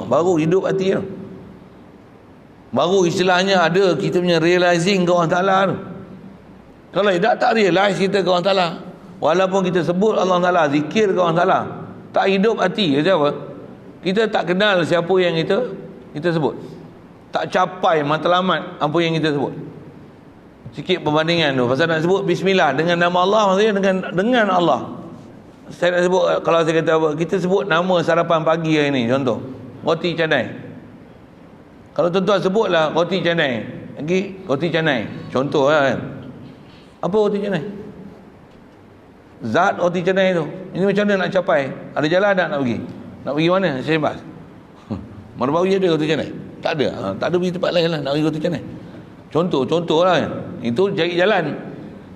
Baru hidup hati tu. Baru istilahnya ada kita punya realizing ke Allah Ta'ala tu. Kalau tak realize kita ke Allah Ta'ala, walaupun kita sebut Allah Ta'ala, zikir ke Allah Ta'ala, tak hidup hati, siapa? Kita tak kenal siapa yang kita sebut. Tak capai matlamat apa yang kita sebut. Sikit perbandingan tu. Pasal nak sebut bismillah dengan nama Allah, maksudnya dengan Allah. Saya nak sebut, kalau saya kata apa, kita sebut nama sarapan pagi hari ni, contoh roti canai. Kalau tuan-tuan sebutlah roti canai, lagi roti canai, contoh lah kan. Apa roti canai? Zat roti canai tu. Ini macam mana nak capai? Ada jalan tak nak pergi? Nak pergi mana? Saya bebas. Mana baru ada roti canai? Tak ada. Tak ada pergi tempat lain lah nak pergi roti canai. Contoh lah kan. Itu cari jalan.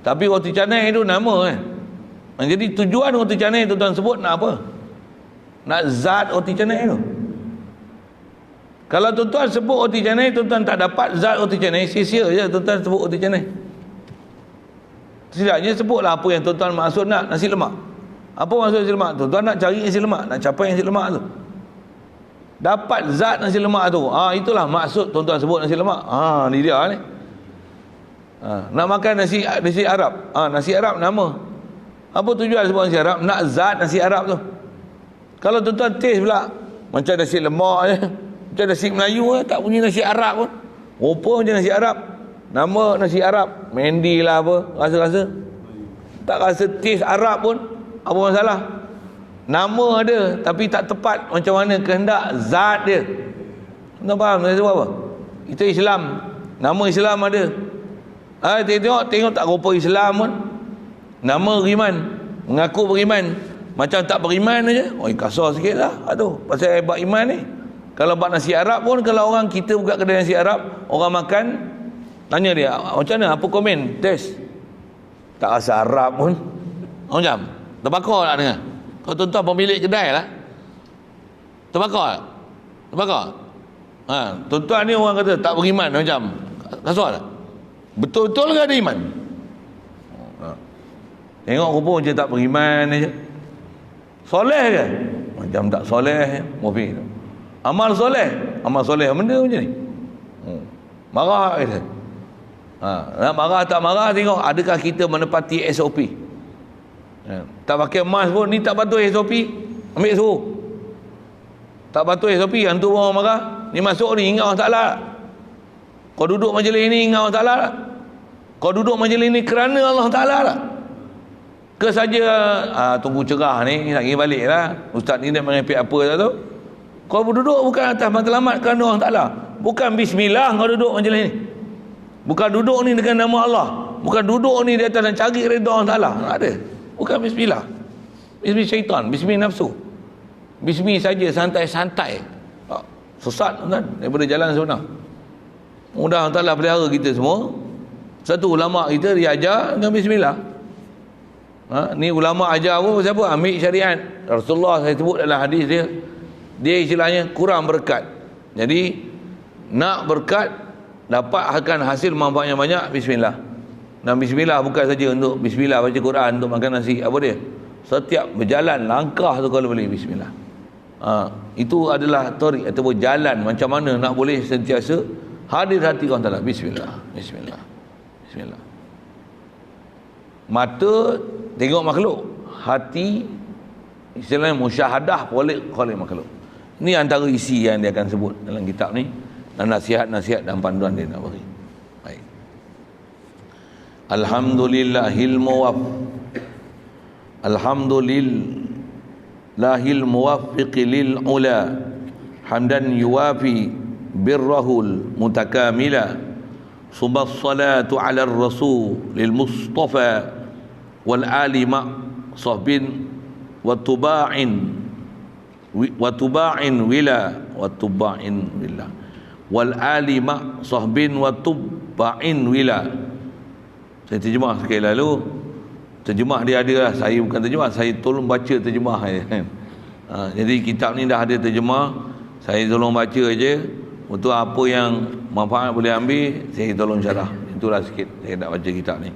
Tapi roti canai tu nama kan. Jadi tujuan roti canai tu tuan sebut nak apa? Nak zat roti canai tu. Kalau tuan-tuan sebut roti canai, tuan-tuan tak dapat zat roti canai, sia-sia je tuan-tuan sebut roti canai. Setidaknya sebutlah apa yang tuan-tuan maksud nak. Nasi lemak. Apa maksud nasi lemak tu? Tuan nak cari nasi lemak, nak capai nasi lemak tu. Dapat zat nasi lemak tu. Itulah maksud tuan-tuan sebut nasi lemak. Ni dia ni. Nak makan nasi Arab. Nasi Arab nama. Apa tujuan sebut nasi Arab? Nak zat nasi Arab tu. Kalau tuan-tuan taste pula macam nasi lemak je, macam nasi Melayu je, tak punya nasi Arab pun. Rupa macam nasi Arab. Nama nasi Arab, Mendi lah apa, rasa-rasa. Tak rasa taste Arab pun. Apa masalah? Nama ada tapi tak tepat macam mana kehendak zat dia. Tuan faham saya sebut apa? Kita Islam, nama Islam ada. Tengok tak rupa Islam pun. Nama beriman, mengaku beriman, macam tak beriman aja. Kasar sikit lah tu. Pasal hebat iman ni. Kalau buat nasi Arab pun, kalau orang kita buka kedai nasi Arab, orang makan, tanya dia, macam mana? Apa komen? Test. Tak rasa Arab pun. Macam terbakar tak dengar? Kalau tuan-tuan pemilik kedai lah, terbakar tak? Terbakar? Tuan-tuan ni orang kata tak beriman, macam kasar tak? Betul-betul ke ada iman? Tengok rupa macam tak beriman je. Soleh ke? Macam tak soleh. Amal soleh benda macam ni. Marah kata. Nak marah tak marah, tengok adakah kita menepati SOP. Tak pakai mask pun, ni tak patuh SOP, ambil suruh. Tak patuh SOP, hantu orang marah. Ni masuk ni, ingat Allah Ta'ala. Kau duduk majlis ni, ingat Allah Ta'ala. Kau duduk majlis ni kerana Allah Ta'ala lah. Ke saja tunggu cerah ni, nak pergi balik lah, ustaz ni nak merepek apa tak tahu. Kau duduk bukan atas matlamat kerana Allah Ta'ala. Bukan bismillah kau duduk majlis ni. Bukan duduk ni dengan nama Allah. Bukan duduk ni di atas dan cari redha Allah Ta'ala. Tak ada. Bukan bismillah. Bismi syaitan, bismi nafsu. Bismi saja, santai-santai. Sesat kan daripada jalan sebenar. Mudah Allah Ta'ala pelihara kita semua. Satu ulama kita dia ajar dengan bismillah. Ni ulama ajar apa? Siapa? Ambil syariat. Rasulullah saya sebut dalam hadis dia. Dia istilahnya kurang berkat. Jadi nak berkat, dapatkan hasil manfaat yang banyak, bismillah. Dan bismillah bukan saja untuk bismillah baca Quran untuk makan nasi. Apa dia? Setiap berjalan langkah tu kalau boleh bismillah. Itu adalah tarik ataupun jalan macam mana nak boleh sentiasa hadir hati kau Ta'ala. Bismillah. Bismillah. Bismillah. Mata tengok makhluk, hati istilahnya musyahadah oleh makhluk. Ini antara isi yang dia akan sebut dalam kitab ni, dan nasihat-nasihat dan panduan dia nak bagi. Baik. Alhamdulillahil muwaffiq lil ula hamdan yuwafi birrahul mutakamila. Subhas salatu ala rasul lil mustafa wal ali ma sahbin wa tuba'in wila wal ali ma sahbin wa tuba'in wila. Saya terjemah sekali lalu. Terjemah dia ada lah, saya bukan terjemah, saya tolong baca terjemah kan. Jadi kitab ni dah ada terjemah, saya tolong baca aje. Untuk apa yang manfaat boleh ambil, saya tolong syarah. Itulah sikit saya nak baca kitab ni.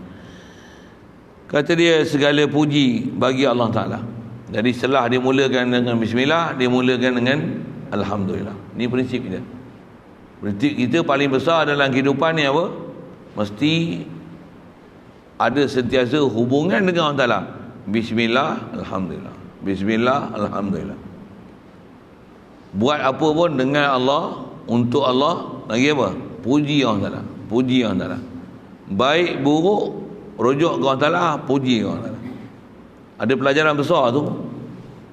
Kata dia, segala puji bagi Allah Ta'ala. Jadi setelah dia mulakan dengan bismillah, dia mulakan dengan alhamdulillah. Ni prinsip kita. Prinsip kita paling besar dalam kehidupan ni apa? Mesti ada sentiasa hubungan dengan Allah Ta'ala. Bismillah, alhamdulillah. Bismillah, alhamdulillah. Buat apa pun dengan Allah, untuk Allah, lagi apa? Puji Allah Ta'ala. Puji Allah Ta'ala. Baik, buruk, rujuk ke Allah Ta'ala, puji Allah Ta'ala. Ada pelajaran besar tu.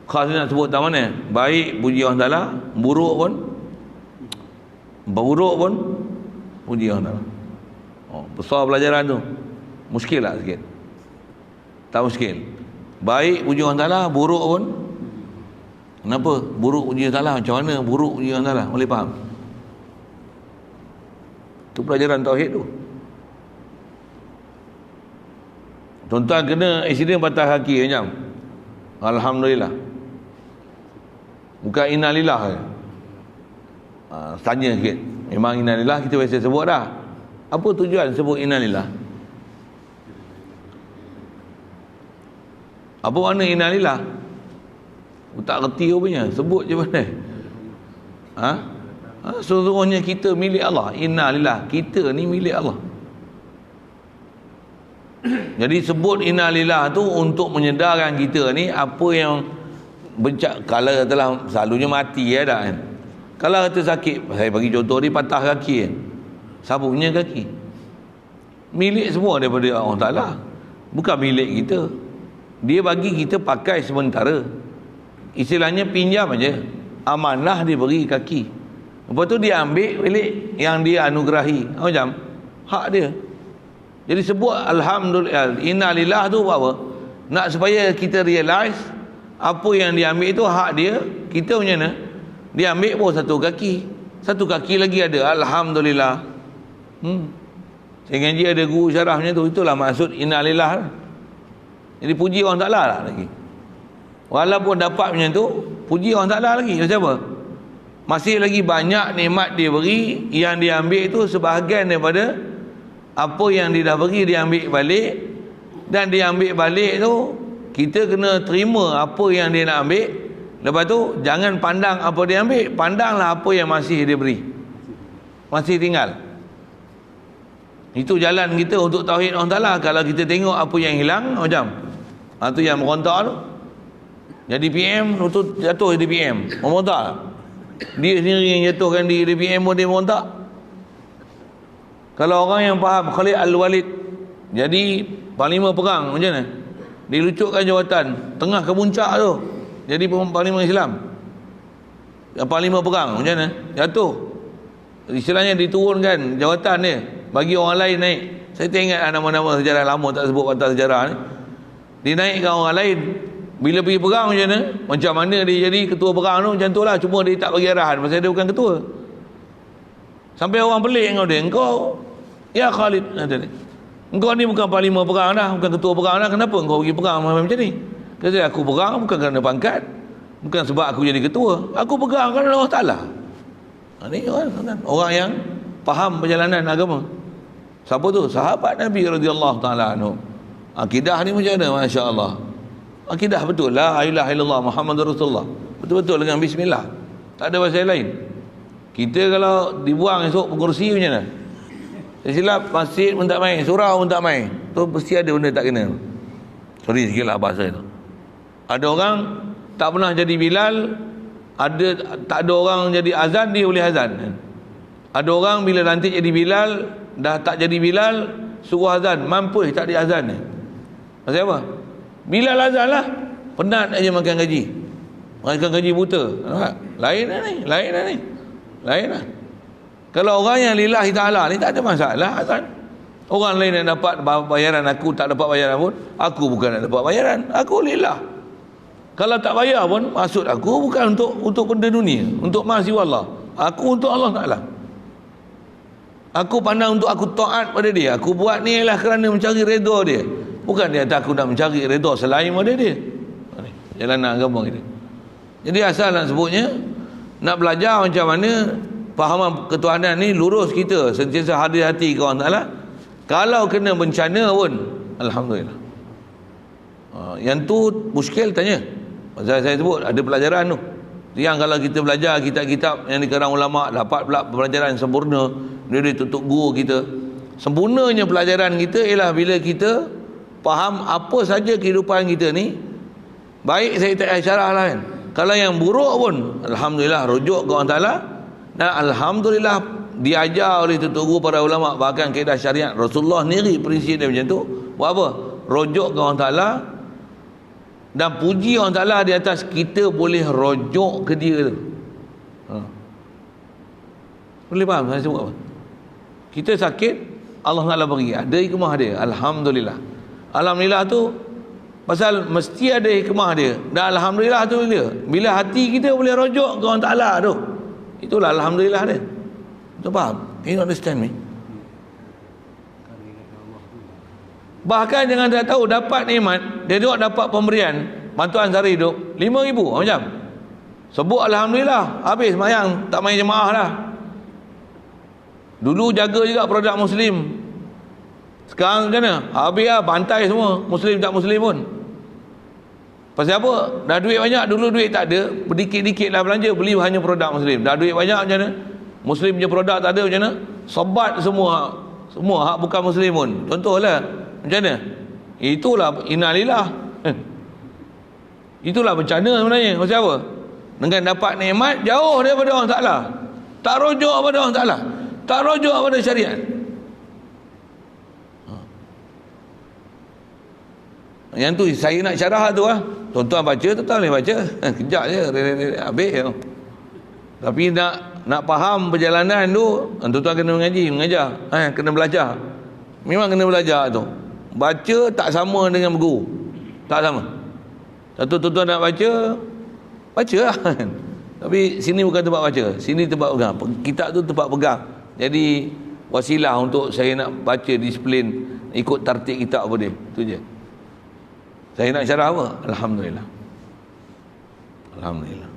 Khas nak sebut tak mana? Baik, puji Allah Ta'ala. Buruk pun puji Allah Ta'ala. Besar pelajaran tu. Muskil lah sikit? Tak muskil. Baik puji Allah Ta'ala, buruk pun. Kenapa? Buruk puji Allah Ta'ala. Macam mana buruk puji Allah Ta'ala? Boleh faham? Itu pelajaran tauhid tu. Tuan-tuan kena accident patah kaki macam. Alhamdulillah. Bukan innalillah ke? Tanya sikit. Memang innalillah kita biasa sebut dah. Apa tujuan sebut innalillah? Apa makna innalillah? Tak reti rupanya. Sebut je pandai. Sesungguhnya kita milik Allah. Innalillah. Kita ni milik Allah. Jadi sebut innalillah tu untuk menyedarkan kita ni apa yang kalau telah selalunya mati ya dah kan. Kalau kata sakit, saya bagi contoh ni patah kaki kan. Siapa punya kaki? Milik semua daripada Allah Ta'ala. Bukan milik kita. Dia bagi kita pakai sementara. Istilahnya pinjam aja. Amanah dia beri kaki. Lepas tu dia ambil balik yang dia anugerahi. Macam hak dia. Jadi sebut alhamdulillah, innalillah tu apa? Nak supaya kita realize apa yang dia ambil itu hak dia. Kita punya mana? Dia ambil pun satu kaki. Satu kaki lagi ada alhamdulillah. Saya ngaji ada guru syarah macam tu. Itulah maksud innalillah. Jadi puji orang Ta'ala lah lagi. Walaupun dapat macam tu, puji orang Ta'ala lagi. Macam apa? Masih lagi banyak nikmat dia beri. Yang dia ambil itu sebahagian daripada apa yang dia dah beri, dia ambil balik. Dan dia ambil balik tu, kita kena terima apa yang dia nak ambil. Lepas tu jangan pandang apa dia ambil, pandanglah apa yang masih dia beri, masih tinggal. Itu jalan kita untuk tauhid Allah Ta'ala. Kalau kita tengok apa yang hilang, macam tu yang merontak tu, jadi PM tu jatuh jadi PM, merontak. Dia sendiri yang jatuhkan diri PM pun dia merontak. Kalau orang yang faham Khalid Al-Walid jadi panglima perang macam mana? Dilucutkan jawatan tengah ke puncak tu, jadi panglima Islam. Panglima perang macam mana? Jatuh. Istilahnya diturunkan jawatan dia, bagi orang lain naik. Saya tak ingat nama-nama sejarah lama, tak sebut patah sejarah ni. Dinaikkan orang lain. Bila pergi perang macam mana? Macam mana dia jadi ketua perang tu, macam tu lah. Cuma dia tak bagi arahan pasal dia bukan ketua. Sampai orang pelik dengan dia. Engkau, ya Khalid, engkau ni bukan panglima perang dah, bukan ketua perang dah. Kenapa engkau pergi perang macam ni? Kata aku perang bukan kerana pangkat, bukan sebab aku jadi ketua. Aku perang kerana Allah Ta'ala. Ini orang yang faham perjalanan agama. Siapa tu? Sahabat Nabi radhiyallahu ta'ala anhu. Akidah ni macam mana? Masya Allah. Akidah betul. La ilaha illallah Muhammadur Rasulullah. Betul-betul dengan bismillah. Tak ada bahasa lain. Kita kalau dibuang esok pengerusi macam mana? Saya silap, masjid pun tak main, surau pun tak main. Tu mesti ada benda tak kena. Sorry sikit lah bahasa itu. Ada orang tak pernah jadi Bilal, tak ada orang jadi azan, dia boleh azan. Ada orang bila nanti jadi Bilal, dah tak jadi Bilal, suruh azan, mampu tak ada azan ni. Maksud apa? Bilal azan lah, penat aja makan gaji. Makan gaji buta. Lain lah ni, lain lah ni. Lain lah. Kalau orang yang lillahi ta'ala ni tak ada masalah azan. Orang lain yang dapat bayaran, aku tak dapat bayaran pun, aku bukan nak dapat bayaran, aku lillah. Kalau tak bayar pun, maksud aku bukan untuk benda dunia, untuk mahasiswa Allah. Aku untuk Allah Ta'ala. Aku pandang untuk aku taat pada dia. Aku buat ni ialah kerana mencari redha dia. Bukan dia kata aku nak mencari redha selain pada dia. Jalan agama kita. Jadi asal nak sebutnya, nak belajar macam mana fahaman ketuhanan ni lurus kita, sentiasa hadir hati ke Allah Ta'ala. Kalau kena bencana pun alhamdulillah. Yang tu muskil tanya. Pasal saya sebut ada pelajaran tu. Yang kalau kita belajar kitab-kitab yang dikarang ulama, dapat pula pelajaran sempurna, dia tutup guru kita. Sempurnanya pelajaran kita ialah bila kita faham apa saja kehidupan kita ni. Baik saya tak syarah lah kan. Kalau yang buruk pun alhamdulillah rujuk ke Allah Ta'ala. Dan alhamdulillah diajar oleh tutup guru para ulama, bahkan kaedah syariat Rasulullah sendiri prinsip dia macam tu. Buat apa? Rujuk ke Allah Ta'ala. Dan puji Allah Ta'ala di atas kita boleh rojok ke dia tu. Boleh faham saya sebut apa? Kita sakit, Allah Ta'ala bagi. Ada hikmah dia. Alhamdulillah. Alhamdulillah tu pasal mesti ada hikmah dia. Dan alhamdulillah tu bila hati kita boleh rojok ke Allah Ta'ala tu, itulah alhamdulillah dia. Tu faham? Can you understand me? Bahkan jangan tak tahu dapat nikmat, dia juga dapat pemberian bantuan sara hidup 5,000 macam. Sebut alhamdulillah, habis mayang, tak main jemaah dah. Dulu jaga juga produk Muslim. Sekarang macam mana? Habis lah, bantai semua, Muslim tak Muslim pun. Pasal apa? Dah duit banyak, dulu duit tak ada, berdikit-dikit lah belanja, beli hanya produk Muslim. Dah duit banyak macam mana? Muslim punya produk tak ada macam mana? Sebat semua hak bukan Muslim pun. Contohlah macam mana? Itulah innalillah. Itulah bencana sebenarnya. Pasal apa? Dengan dapat nikmat jauh daripada Allah Ta'ala. Tak rujuk pada Allah Ta'ala. Tak rujuk pada syariat. Yang tu saya nak syarah tu lah. Tuan-tuan baca, tuan-tuan boleh baca. Kejap je, habis. Tapi nak faham perjalanan tu, tuan-tuan kena mengajar. Kena belajar. Memang kena belajar tu. Baca tak sama dengan berguru. Tak sama. Satu tuan-tuan nak baca lah. Tapi sini bukan tempat baca. Sini tempat pegang. Kitab tu tempat pegang. Jadi wasilah untuk saya nak baca disiplin, ikut tertib kitab apa dia. Itu je. Saya nak syarah apa? Alhamdulillah. Alhamdulillah.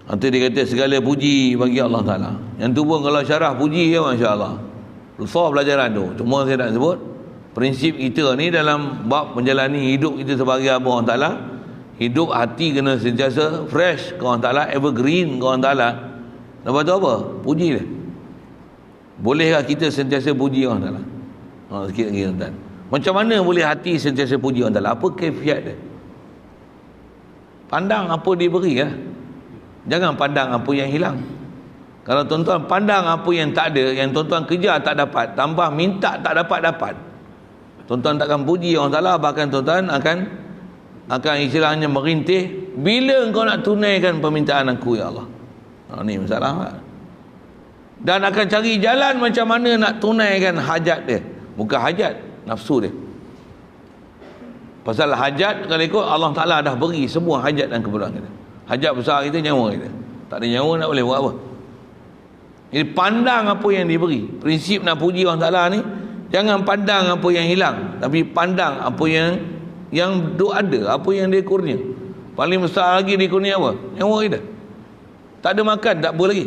Nanti dia kata segala puji bagi Allah Ta'ala. Yang tu pun kalau syarah puji ya, Masya Allah. Besar pelajaran tu. Cuma saya nak sebut prinsip kita ni dalam bab menjalani hidup kita sebagai hamba Allah Ta'ala. Hidup hati kena sentiasa fresh ke Allah Ta'ala, evergreen ke Allah Ta'ala. Lepas tu apa? Puji dia. Bolehkah kita sentiasa puji Allah Ta'ala? Sikit lagi tuan-tuan. Macam mana boleh hati sentiasa puji Allah Ta'ala? Apa kaifiat dia? Pandang apa dia beri lah. Jangan pandang apa yang hilang. Kalau tuan-tuan pandang apa yang tak ada, yang tuan-tuan kejar tak dapat, tambah minta tak dapat, tuan-tuan takkan puji Allah Ta'ala. Bahkan tuan-tuan akan istilahnya merintih, bila engkau nak tunaikan permintaan aku ya Allah. Ni masalah. Dan akan cari jalan macam mana nak tunaikan hajat dia. Bukan hajat, nafsu dia. Pasal hajat kalau ikut Allah Ta'ala dah beri semua hajat dan keperluan kita. Hajat besar kita nyawa kita. Tak ada nyawa nak boleh buat apa. Jadi pandang apa yang diberi. Prinsip nak puji Allah Ta'ala ni, jangan pandang apa yang hilang, tapi pandang apa yang ada, apa yang dia kurnia. Paling besar lagi dia kurnia apa? Nyawa kita. Tak ada makan, tak apa lagi,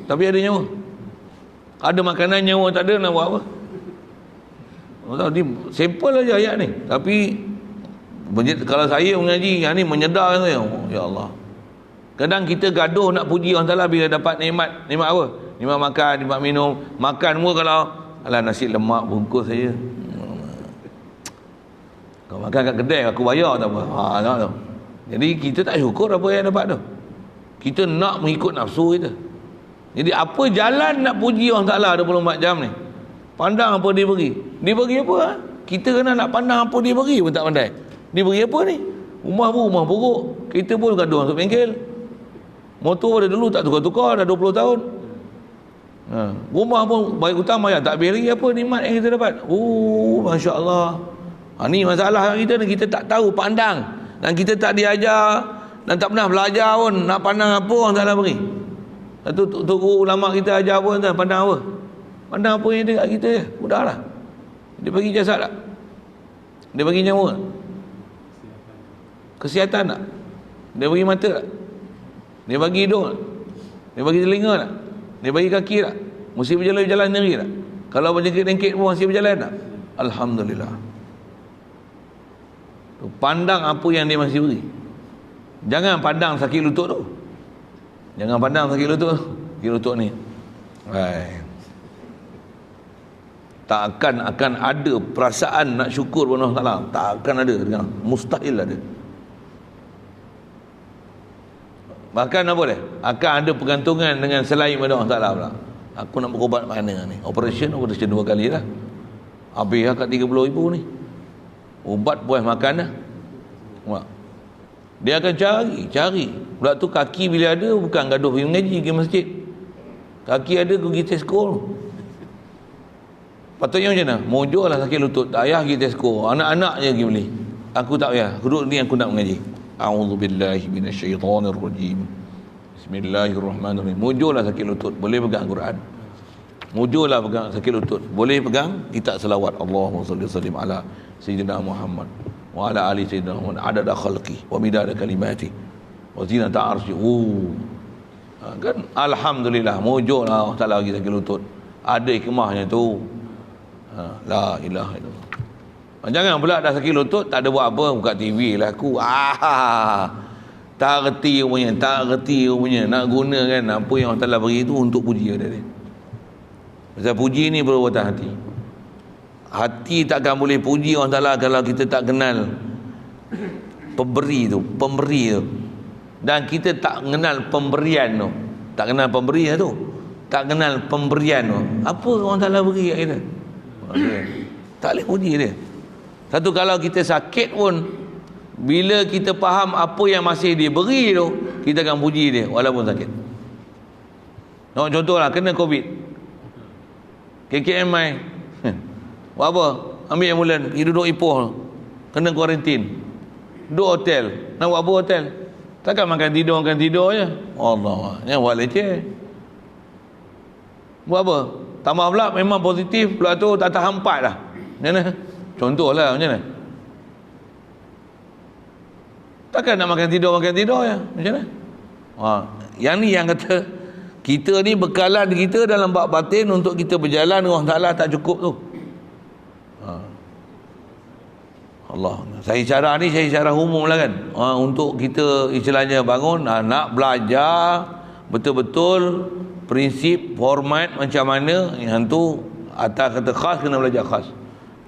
tapi ada nyawa. Ada makanan, nyawa tak ada, nak buat apa? Simple aja ayat ni. Tapi kalau saya mengaji yang ni menyedar saya, ya Allah. Kadang kita gaduh nak puji Allah Ta'ala bila dapat nikmat. Nikmat apa? Nikmat makan, nikmat minum. Makan semua kalau alah nasi lemak bungkus saya. Kalau makan kat kedai aku bayar tak apa. Tak tahu. Jadi kita tak syukur apa yang dapat tu. Kita nak mengikut nafsu kita. Jadi apa jalan nak puji Allah Ta'ala 24 jam ni? Pandang apa dia beri. Dia beri apa? Kita kena nak pandang apa dia beri pun tak pandai. Dia beri apa ni? Rumah pun rumah buruk. Kita pun gaduh masuk bengkel. Motor pada dulu tak tukar-tukar dah 20 tahun. Rumah pun baik hutang bayar tak habis lagi. Apa nikmat yang kita dapat? Masya Allah. Ni masalah kita ni. Kita tak tahu pandang. Dan kita tak diajar. Dan tak pernah belajar pun. Nak pandang apa orang Ta'ala beri. Satu guru ulama kita ajar pun pandang apa? Pandang apa yang dekat kita je. Mudahlah. Dia bagi jasad tak? Dia bagi nyawa tak? Kesihatan tak? Dia bagi mata tak? Dia bagi hidung tak? Dia bagi telinga tak? Dia bagi kaki tak? Mesti berjalan sendiri tak? Kalau berjengkit-jengkit pun mesti berjalan tak? Alhamdulillah. Pandang apa yang dia masih beri. Jangan pandang sakit lutut tu. Jangan pandang sakit lutut. Sakit lutut ni. Tak akan ada perasaan nak syukur pada Allah Ta'ala. Tak akan ada. Mustahil ada. Bahkan apa dia? Akan ada pergantungan dengan selain pada Allah Ta'ala pula. Aku nak berubat mana ni? Operation 2 kali lah. Habis lah kat 30,000 ni. Ubat buah makan lah. Dia akan cari. Pula tu kaki bila ada, bukan gaduh pergi mengaji, pergi masjid. Kaki ada, pergi Tesco. Patutnya macam mana? Mojok lah sakit lutut, tak payah pergi Tesco. Anak-anak je pergi beli. Aku tak payah. Aku duduk ni, aku nak mengaji. A'udzubillahi minasyaitanirrajim. Bismillahirrahmanirrahim. Mojok lah sakit lutut, boleh pegang Quran. Mojok lah pegang sakit lutut, boleh pegang kitab selawat. Allahumma salli sallim ala Sayyidina Muhammad wa ala ali Sayyidina Muhammad adada khalqi wa midada kalimati wa zinata arsy. Kan alhamdulillah, mojok lah Allah Ta'ala bagi sakit lutut. Ada hikmahnya tu. La ilaha illallah. Jangan pula dah sakit lutut tak ada buat apa, buka TV lah aku. Tak reti punya nak guna kan apa yang Allah Ta'ala beri tu untuk puji dia. Pasal puji ni perbuatan hati. Hati takkan boleh puji Allah Ta'ala kalau kita tak kenal pemberi tu. Dan kita tak kenal pemberian tu. Tak kenal pemberi tu. Tak kenal pemberian tu. Apa Allah Ta'ala beri kat kita? Tak boleh puji dia. Satu, kalau kita sakit pun, bila kita faham apa yang masih dia beri tu, kita akan puji dia walaupun sakit. Contohlah kena COVID, KKMI, buat apa? Ambil ambulan, pergi duduk Ipoh, kena kuarantin, duduk hotel. Nak buat apa hotel? Takkan makan tidur je. Allah, yang buat leceh. Buat apa? Tambah pula memang positif, pula tu tak tahan 4 dah. Macam mana? Contohlah macam mana? Takkan nak makan tidur je. Macam mana? Yang ni yang kata kita ni bekalan kita dalam bab batin untuk kita berjalan dengan Allah Ta'ala tak cukup tu. Allah. Saya cara umum lah kan. Untuk kita istilahnya bangun, nak belajar betul-betul prinsip, format macam mana, yang tu atas kata khas kena belajar khas.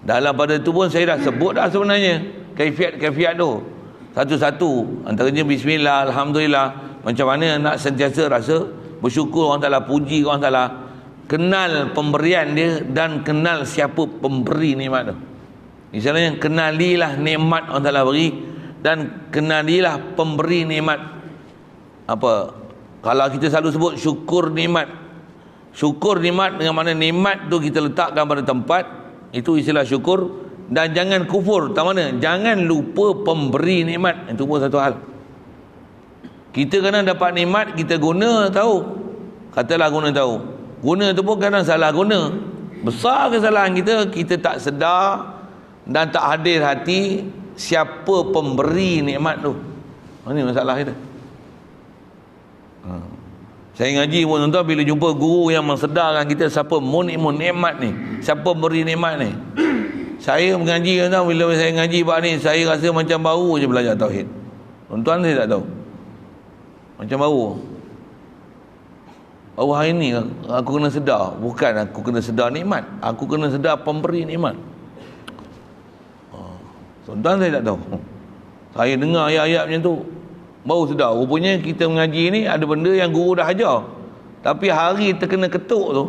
Dalam pada tu pun saya dah sebut dah sebenarnya kaifiat tu satu-satu, antaranya bismillah, alhamdulillah, macam mana nak sentiasa rasa bersyukur Allah Ta'ala, puji Allah Ta'ala, kenal pemberian dia dan kenal siapa pemberi nikmat tu. Misalnya kenalilah nikmat Allah Ta'ala beri dan kenalilah pemberi nikmat. Apa? Kalau kita selalu sebut syukur nikmat dengan mana nikmat tu kita letakkan pada tempat, itu istilah syukur. Dan jangan kufur, tak mana? Jangan lupa pemberi nikmat. Itu pun satu hal. Kita kadang dapat nikmat, kita guna tahu. Katalah guna tahu. Guna tu pun kadang salah guna. Besar kesalahan kita tak sedar dan tak hadir hati siapa pemberi nikmat tu. Ini masalah kita. Saya ngaji pun tuan-tuan, bila jumpa guru yang mensedarkan kita siapa munimun nikmat ni, siapa beri nikmat ni. Saya mengaji tuan-tuan, bila saya ngaji bab ni, saya rasa macam baru je belajar tauhid. Tuan-tuan saya tak tahu. Macam baru. Hari ni aku kena sedar, bukan aku kena sedar nikmat, aku kena sedar pemberi nikmat. Tuan-tuan saya tak tahu. Saya dengar ayat-ayat macam tu baru sedar, rupanya kita mengaji ni ada benda yang guru dah ajar, tapi hari terkena ketuk tu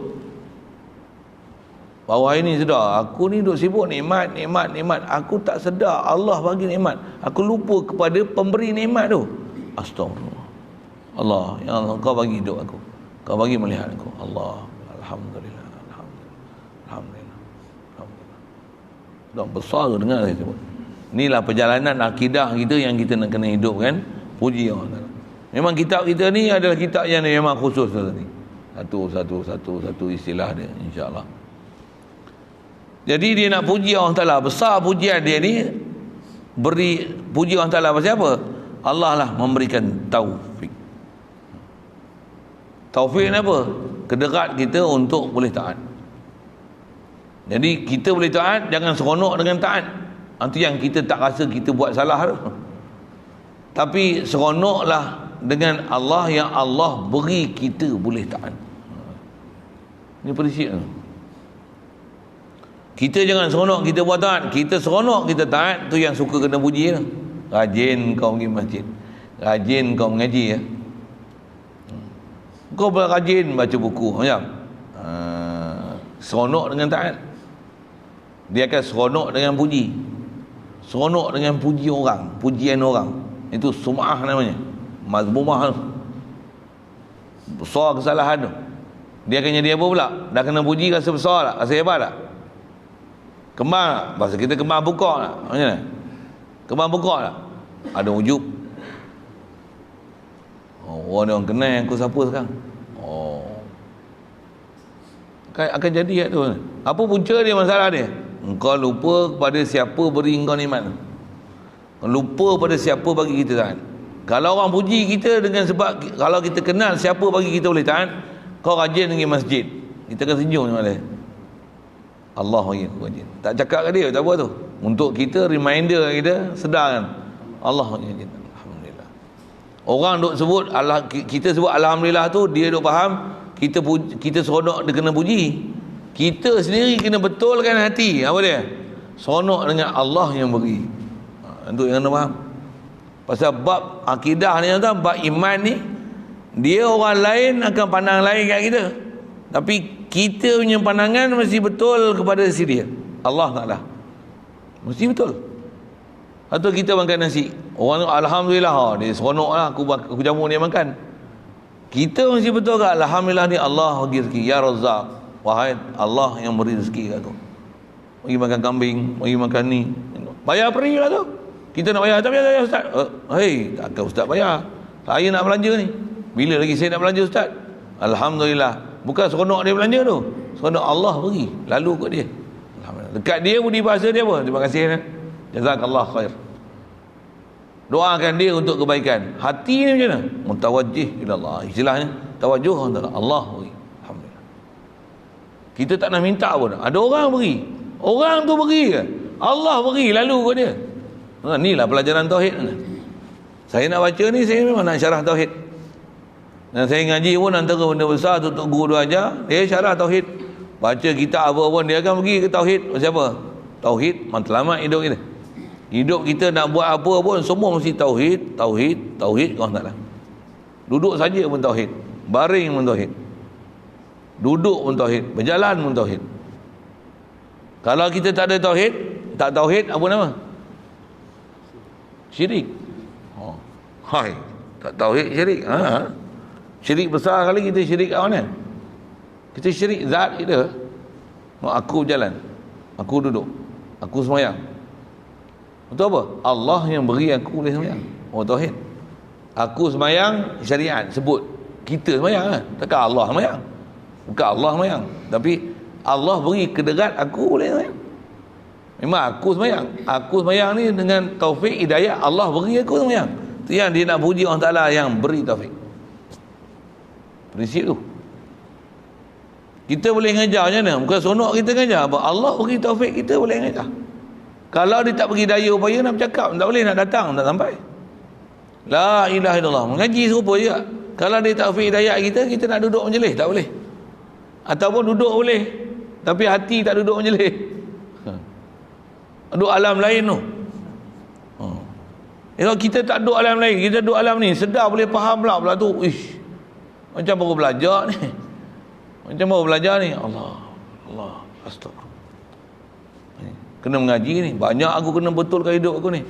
baru hari ni sedar, aku ni duk sibuk nikmat, aku tak sedar Allah bagi nikmat, aku lupa kepada pemberi nikmat tu. Astagfirullah. Allah, ya Allah, kau bagi hidup aku, kau bagi melihat aku. Allah, alhamdulillah. Dah besar tu dengar saya sebut. Inilah perjalanan akidah kita yang kita nak kena hidupkan. Puji Allah. Memang kitab kita ni adalah kitab yang memang khusus tadi. Satu istilah dia, insya-Allah. Jadi dia nak puji Allah Ta'ala, besar pujian dia ni, beri puji Allah Ta'ala pasal apa? Allah lah memberikan taufik. Taufik ni apa? Kederat kita untuk boleh taat. Jadi kita boleh taat, jangan seronok dengan taat. Itu yang kita tak rasa kita buat salah tu. Tapi seronoklah dengan Allah yang Allah beri kita boleh taat. Ini prinsip tu. Kita jangan seronok kita buat taat, kita seronok kita taat, tu yang suka kena puji tu. Rajin kau pergi masjid, rajin kau mengaji ya. Kau rajin baca buku macam seronok dengan taat. Dia akan seronok dengan puji, seronok dengan puji orang, pujian orang. Itu sum'ah namanya, mazmumah tu, besar kesalahan tu. Dia akan jadi apa pula? Dah kena puji, rasa besar tak? Rasa hebat tak? Kembar, bahasa kita kembar bukak tak? Macam mana? Kembar bukak tak? Ada ujub. Orang ni orang kenal aku siapa sekarang. Akan jadi tu. Apa punca dia, masalah dia? Engkau lupa kepada siapa beri engkau nikmat. Lupa pada siapa bagi kita taat. Kalau orang puji kita dengan sebab, kalau kita kenal siapa bagi kita boleh taat, kau rajin pergi masjid, kita akan senyum dengan dia. Allah bagi aku rajin. Tak cakap kat dia, tak apa tu. Untuk kita, reminder kita, sedarkan Allah bagi rajin. Alhamdulillah. Orang duk sebut Allah, kita sebut Alhamdulillah tu, dia duk faham kita seronok dia kena puji. Kita sendiri kena betulkan hati. Apa dia? Seronok dengan Allah yang beri. Untuk yang kena faham. Pasal bab akidah ni, bab iman ni, dia orang lain akan pandang lain kat kita, tapi kita punya pandangan mesti betul kepada si dia, Allah Ta'ala. Mesti betul. Atau kita makan nasi, orang Alhamdulillah, dia seronok lah, aku jamu dia makan. Kita mesti betul ke Alhamdulillah ni Allah bagi rezeki, Ya Razzaq, wahai Allah yang beri rezeki kat aku, bagi makan kambing, bagi makan ni, bayar peri lah tu. Kita nak bayar, tak bayar Ustaz. Hei, takkan Ustaz bayar, saya nak belanja ni. Bila lagi saya nak belanja Ustaz? Alhamdulillah. Bukan seronok dia belanja tu, seronok Allah beri, lalu kot dia. Alhamdulillah. Dekat dia budi bahasa dia apa? Terima kasih ya. Jazakallah khair. Doakan dia untuk kebaikan. Hati ni macam mana? Mutawajjih ila Allah. Istilahnya tawajuh kepada Allah beri. Alhamdulillah. Kita tak nak minta pun. Ada orang beri. Orang tu beri ke? Allah beri, lalu kot dia. Inilah pelajaran tauhid. Saya nak baca ni, saya memang nak syarah tauhid. Dan saya ngaji pun antara benda besar tu untuk guru dia ajar, dia syarah tauhid. Baca kitab apa pun dia akan pergi ke tauhid. Siapa? Tauhid matlamat hidup kita. Hidup kita nak buat apa pun semua mesti tauhid, tauhid, tauhid kau taklah. Duduk saja pun tauhid, baring pun tauhid. Duduk pun tauhid, berjalan pun tauhid. Kalau kita tak ada tauhid, tak tauhid, apa nama? Syirik. Hai, tak tauhid syirik. Syirik besar kali. Kita syirik kat mana? Kita syirik zat kita. Aku berjalan, aku duduk, aku sembahyang. Untuk apa? Allah yang beri aku boleh sembahyang. Tauhid. Aku sembahyang syariat sebut kita sembahyang kan? Takkan Allah sembahyang. Bukan Allah sembahyang, tapi Allah beri kederat aku boleh sembahyang. Memang aku sembahyang. Aku sembahyang ni dengan taufik hidayah Allah beri aku sembahyang. Itu yang dia nak puji Allah Ta'ala yang beri taufik. Prinsip tu. Kita boleh ngajar macam mana? Bukan seronok kita ngajar. Allah beri taufik, kita boleh ngajar. Kalau dia tak bagi daya upaya nak bercakap, tak boleh, nak datang tak sampai. La ilaha illallah. Mengaji serupa juga. Kalau dia taufik hidayah kita, kita nak duduk menjelih, tak boleh. Ataupun duduk boleh, tapi hati tak duduk menjelih. Duduk alam lain tu. Kalau kita tak duduk alam lain, kita duduk alam ni, sedar boleh faham pula tu. Ish, macam baru belajar ni. Macam baru belajar ni. Allah astagfirullah. Kena mengaji ni. Banyak aku kena betulkan hidup aku ni.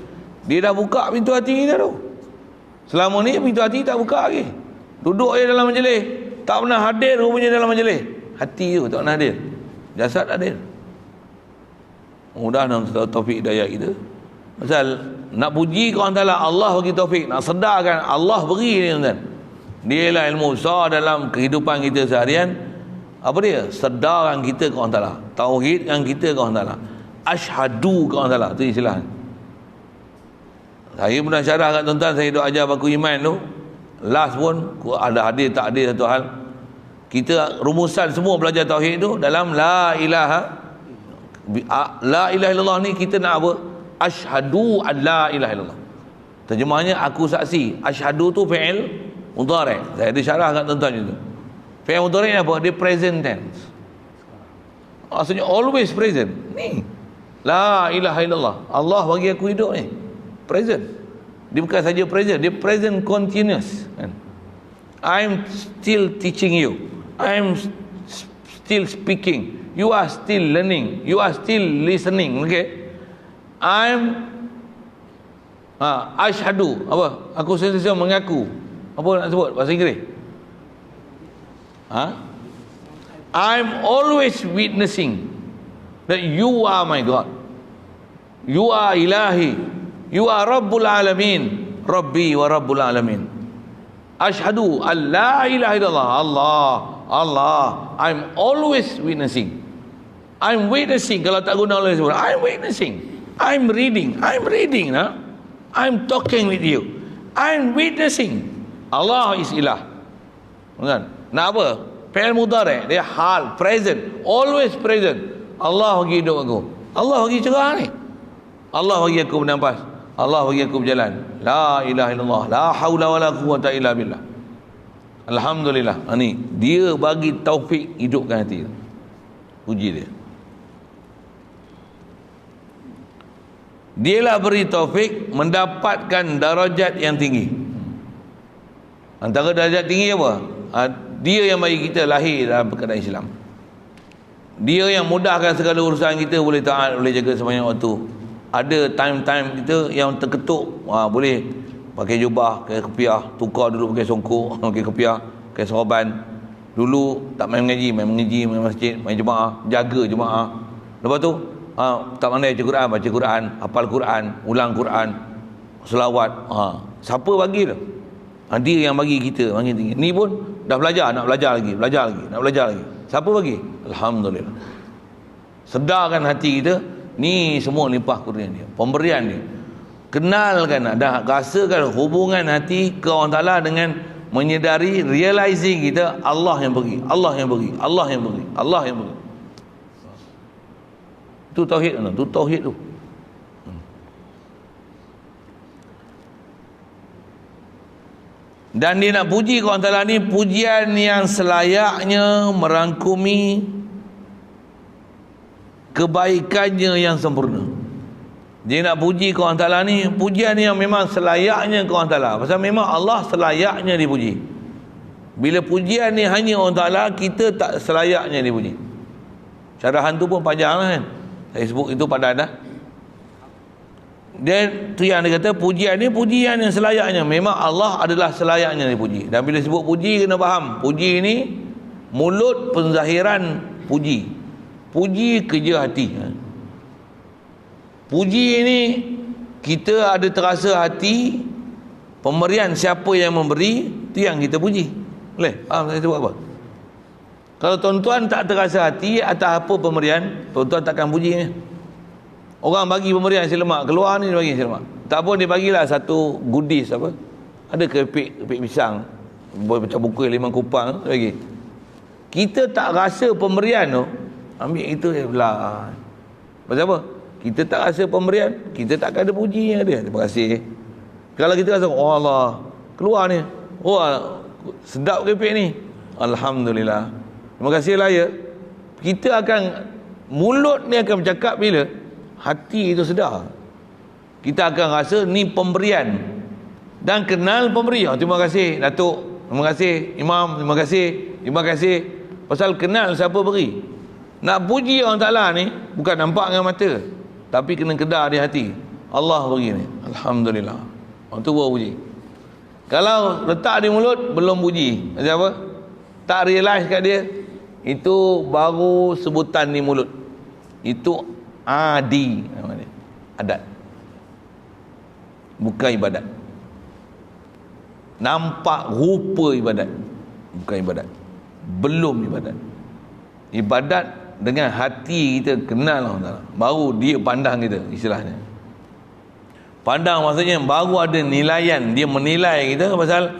Dia dah buka pintu hati kita tu. Selama ni pintu hati tak buka lagi. Duduk je dalam majlis, tak pernah hadir rupanya dalam majlis. Hati tu tak pernah hadir, jasad hadir. Mudah-mudahan taufik hidayah kita. Pasal nak puji kau antara Allah bagi taufik, nak sedarkan Allah beri ni tuan. Dia lah ilmu besar dalam kehidupan kita seharian. Apa dia? Sedarkan kita kau antara, tauhidkan kita kau antara, asyhadu kau antara. Tu istilah. Saya pernah syarah kat tuan-tuan, saya duk ajar baku iman tu. Last pun ada hadir tak hadir satu hal. Kita rumusan semua belajar tauhid tu dalam la ilaha illallah ni kita nak apa? Asyhadu an la ilaha illallah. Terjemahnya aku saksi. Asyhadu tu fi'il mudhari'. Saya ada syarah kat tuan-tuan itu. Fi'il mudhari' ni apa? Dia present tense. Maksudnya always present. Ni la ilaha illallah. Allah bagi aku hidup ni. Present. Dia bukan saja present, dia present continuous kan? I'm still teaching you. I'm still speaking. You are still learning. You are still listening. Okay? Asyhadu. Apa? Aku sentiasa mengaku. Apa nak sebut bahasa Inggeris? I'm always witnessing that you are my God. You are ilahi. You are Rabbul Alamin. Rabbi wa Rabbul Alamin. Asyhadu an la ilaha illallah. Allah. I'm always witnessing. I'm witnessing. Kalau tak guna Allah sebut, I'm witnessing. I'm reading. Nah? I'm talking with you. I'm witnessing. Allah is ilah. Kan? Nak apa? Fi'il mudhari', dia hal, present, always present. Allah bagi hidup aku. Allah bagi cerah ni. Allah bagi aku bernafas. Allah bagi aku berjalan. La ilaha illallah. La haula wala quwwata illa billah. Alhamdulillah. Ni dia bagi taufik hidupkan hati. Puji dia. Dialah beri taufik mendapatkan darajat yang tinggi. Antara darajat tinggi apa? Dia yang bagi kita lahir dalam perkataan Islam. Dia yang mudahkan segala urusan kita, boleh taat, boleh jaga sebanyak waktu. Ada time-time kita yang terketuk, boleh pakai jubah, pakai kepiah, tukar dulu pakai songkok, pakai kepiah, pakai sorban. Dulu tak main mengaji, main masjid, main jemaah, jaga jemaah. Lepas tu tak pandai baca Quran, hafal Quran, ulang Quran, selawat. Siapa bagi tu? Dia yang bagi kita makin tinggi. Ni pun dah nak belajar lagi. Siapa bagi? Alhamdulillah. Sedarkan hati kita, ni semua limpah kurnian dia, pemberian dia. Kenalkan, dah rasakan hubungan hati ke Allah Ta'ala dengan menyedari, realizing kita Allah yang bagi. Itu tauhid tu. Dan dia nak puji ke Allah Ta'ala ni pujian yang selayaknya merangkumi kebaikannya yang sempurna. Dia nak puji ke Allah Ta'ala ni pujian yang memang selayaknya ke Allah Ta'ala. Pasal memang Allah selayaknya dipuji. Bila pujian ni hanya Allah Ta'ala, kita tak selayaknya dipuji. Syarahan tu pun panjang lah kan. Saya sebut itu pada anda. Dan tu yang dia kata pujian ni pujian yang selayaknya. Memang Allah adalah selayaknya dipuji. Dan bila sebut puji, kena faham puji ni mulut penzahiran puji. Puji kerja hati. Puji ni kita ada terasa hati pemberian siapa yang memberi, tu yang kita puji. Boleh? Faham saya sebut apa? Kalau tuan-tuan tak terasa hati atas apa pemberian, tuan-tuan takkan puji ni. Orang bagi pemberian nasi lemak, keluar ni dia bagi nasi lemak. Tak pun dia bagilah satu goodies apa? Ada kepik pisang, boleh pecah buku 5 kupang bagi. Kita tak rasa pemberian tu, ambil itu je belah. Pasal apa? Kita tak rasa pemberian, kita takkan ada puji yang dia. Terima kasih. Kalau kita rasa, oh Allah, keluar ni. Oh, sedap kepik ni. Alhamdulillah. Terima kasih lah ya. Kita akan, mulut ni akan bercakap bila hati itu sedar. Kita akan rasa ni pemberian dan kenal pemberi. Terima kasih Datuk, terima kasih Imam, terima kasih. Pasal kenal siapa beri. Nak puji orang Ta'ala ni bukan nampak dengan mata, tapi kena kedar di hati. Allah beri ni, alhamdulillah. Orang tu baru puji. Kalau letak di mulut belum puji, macam apa? Tak realize kat dia, itu baru sebutan di mulut. Itu adi namanya, adat, bukan ibadat. Nampak rupa ibadat, bukan ibadat. Belum ibadat. Ibadat dengan hati kita kenal Allah, baru dia pandang kita, istilahnya. Pandang maksudnya baru ada nilaian, dia menilai kita pasal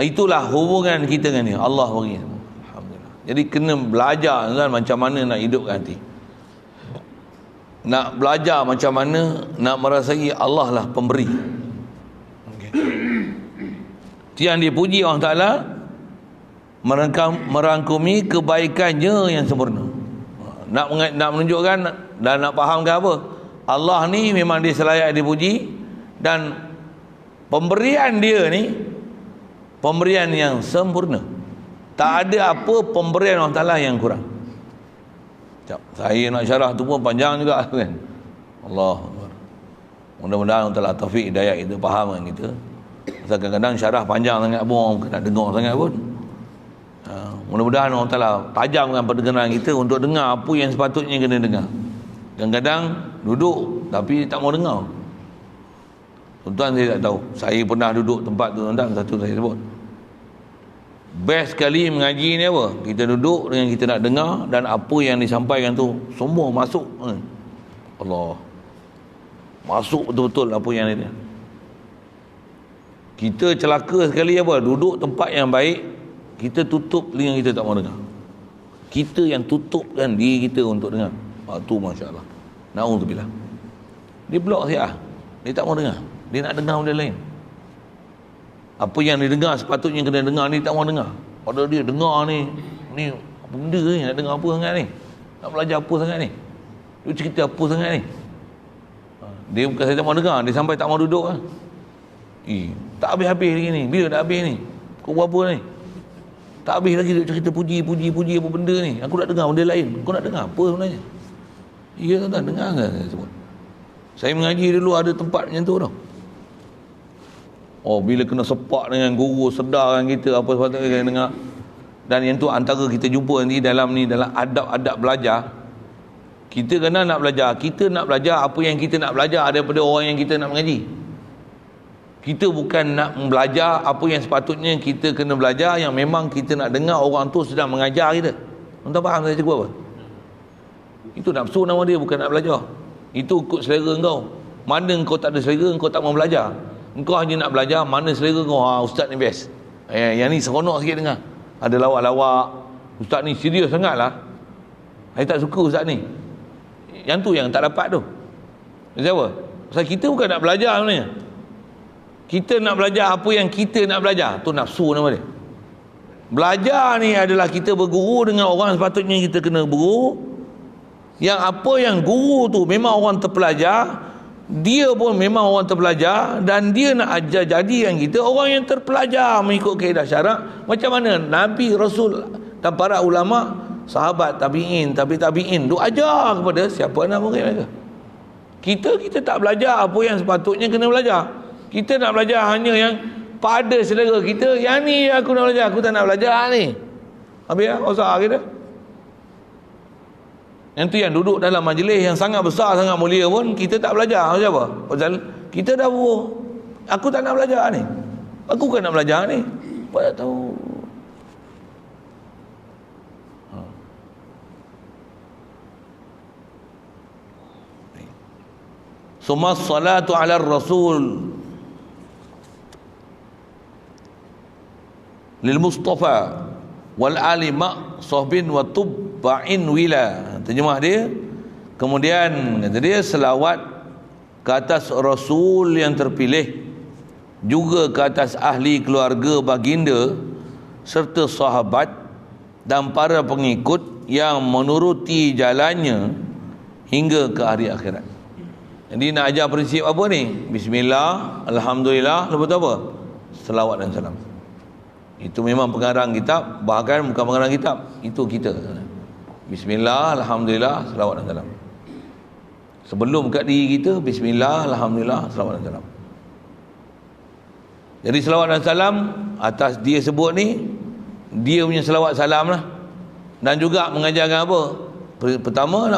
itulah hubungan kita dengan dia. Allah bagi. Alhamdulillah. Jadi kena belajar kan macam mana nak hidupkan hati. Nak belajar macam mana nak merasai Allah lah pemberi. Okay. Yang dipuji Allah Ta'ala merangkumi kebaikannya yang sempurna. Nak menunjukkan dan nak fahamkan apa? Allah ni memang dia selayak dipuji, dan pemberian dia ni pemberian yang sempurna. Tak ada apa pemberian Allah Ta'ala yang kurang. Saya nak syarah tu pun panjang juga kan. Allah, mudah-mudahan Allah Ta'ala taufik hidayah kita faham kan kita. Pasal kadang-kadang syarah panjang sangat pun orang nak dengar sangat pun. Mudah-mudahan Allah Ta'ala tajamkan pendengaran kita untuk dengar apa yang sepatutnya kena dengar. Kadang-kadang duduk tapi tak mau dengar. Tuan-tuan saya tak tahu. Saya pernah duduk tempat tu tuan-tuan, satu saya sebut. Best sekali mengaji ni apa? Kita duduk dengan kita nak dengar, dan apa yang disampaikan tu semua masuk. Allah, masuk betul-betul apa yang dia. Kita celaka sekali apa? Duduk tempat yang baik, kita tutup telinga kita tak mau dengar. Kita yang tutupkan diri kita untuk dengar. Tu masya-Allah. Nauzubillah. Dia blok saya. Dia tak mau dengar. Dia nak dengar benda lain. Apa yang dia dengar sepatutnya kena dengar, ni tak mau dengar. Padahal dia dengar ni apa benda ni, nak dengar apa sangat ni, nak belajar apa sangat ni, dia cerita apa sangat ni. Dia bukan saya tak mau dengar, dia sampai tak mau duduk lah. Tak habis-habis lagi ni. Bila nak habis ni? Pukul berapa ni? Tak habis lagi dia cerita puji apa benda ni. Aku nak dengar benda lain. Kau nak dengar apa sebenarnya? Ya tuan-tuan, dengar kan saya sebut. Saya mengaji dulu ada tempat macam tu tau. Bila kena sepak dengan guru, sedarkan kita apa sepatutnya kena dengar. Dan yang tu antara kita jumpa nanti dalam adab-adab belajar. Kita kena nak belajar. Kita nak belajar apa yang kita nak belajar daripada orang yang kita nak mengaji. Kita bukan nak belajar apa yang sepatutnya kita kena belajar, yang memang kita nak dengar orang tu sedang mengajar kita. Tuan faham saya cakap apa? Itu nafsu nama dia, bukan nak belajar. Itu ikut selera kau. Mana kau tak ada selera, kau tak mau belajar. Engkau hanya nak belajar mana selera kau. Ustaz ni best. Yang ni seronok sikit dengar. Ada lawak-lawak. Ustaz ni serius sangat lah. Saya tak suka ustaz ni. Yang tu yang tak dapat tu. Siapa? Pasal kita bukan nak belajar sebenarnya. Kita nak belajar apa yang kita nak belajar. Tu nafsu nama dia. Belajar ni adalah kita berguru dengan orang sepatutnya kita kena berguru. Yang apa yang guru tu memang orang terpelajar, dia pun memang orang terpelajar, dan dia nak ajar jadikan kita orang yang terpelajar mengikut kaedah syarak. Macam mana Nabi, Rasul dan para ulama, sahabat, tabi'in tu ajar kepada siapa nak murid mereka. Kita tak belajar apa yang sepatutnya kena belajar. Kita nak belajar hanya yang pada selera kita. Yang ni aku nak belajar, aku tak nak belajar ni. Habis lah, usah kita. Yang tu yang duduk dalam majlis yang sangat besar, sangat mulia pun kita tak belajar. Macam apa? Pasal kita dah aku tak nak belajar ni. Aku kan nak belajar ni. Apa tak tahu. Summa salatu ala rasul lil Mustafa wal ali ma sahbin wa tubba'in wila. Terjemah dia, kemudian kata dia, selawat ke atas Rasul yang terpilih, juga ke atas ahli keluarga baginda serta sahabat dan para pengikut yang menuruti jalannya hingga ke hari akhirat. Jadi nak ajar prinsip apa ni? Bismillah, Alhamdulillah, lepas tu apa? Selawat dan salam. Itu memang pengarang kitab, bahkan bukan pengarang kitab, itu kita. Bismillah, Alhamdulillah, selawat dan salam. Sebelum kat diri kita, Bismillah, Alhamdulillah, selawat dan salam. Jadi selawat dan salam atas dia sebut ni, dia punya selawat salam lah. Dan juga mengajarkan apa? Pertama,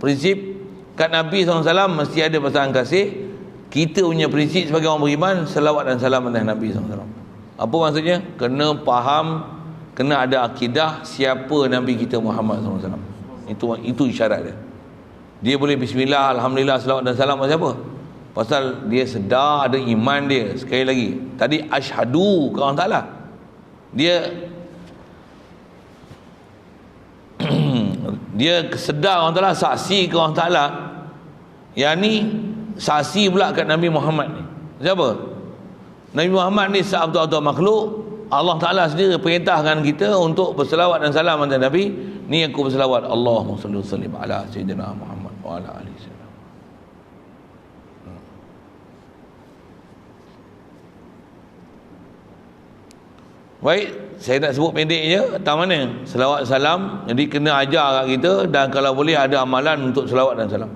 prinsip kat Nabi SAW mesti ada pasangan kasih. Kita punya prinsip sebagai orang beriman, selawat dan salam atas Nabi SAW. Apa maksudnya? Kena faham, kena ada akidah siapa Nabi kita Muhammad SAW. Itu isyarat dia. Dia boleh bismillah, alhamdulillah, selawat dan salam siapa? Pasal dia sedar ada iman dia. Sekali lagi, tadi asyhadu ke Allah Ta'ala. Dia Dia sedar orang Ta'ala, saksi ke orang Ta'ala. Yang ni saksi pula kat Nabi Muhammad ni. Siapa? Nabi Muhammad ni seabtul-abtul makhluk. Allah Ta'ala sendiri perintahkan kita untuk berselawat dan salam atas Nabi. Ni aku berselawat, Allahumma salli wa sallim ala Sayyidina Muhammad wa ala alihi wasallam. Baik, saya nak sebut pendek je. Tak mana? Selawat salam. Jadi kena ajar kat kita. Dan kalau boleh ada amalan untuk selawat dan salam.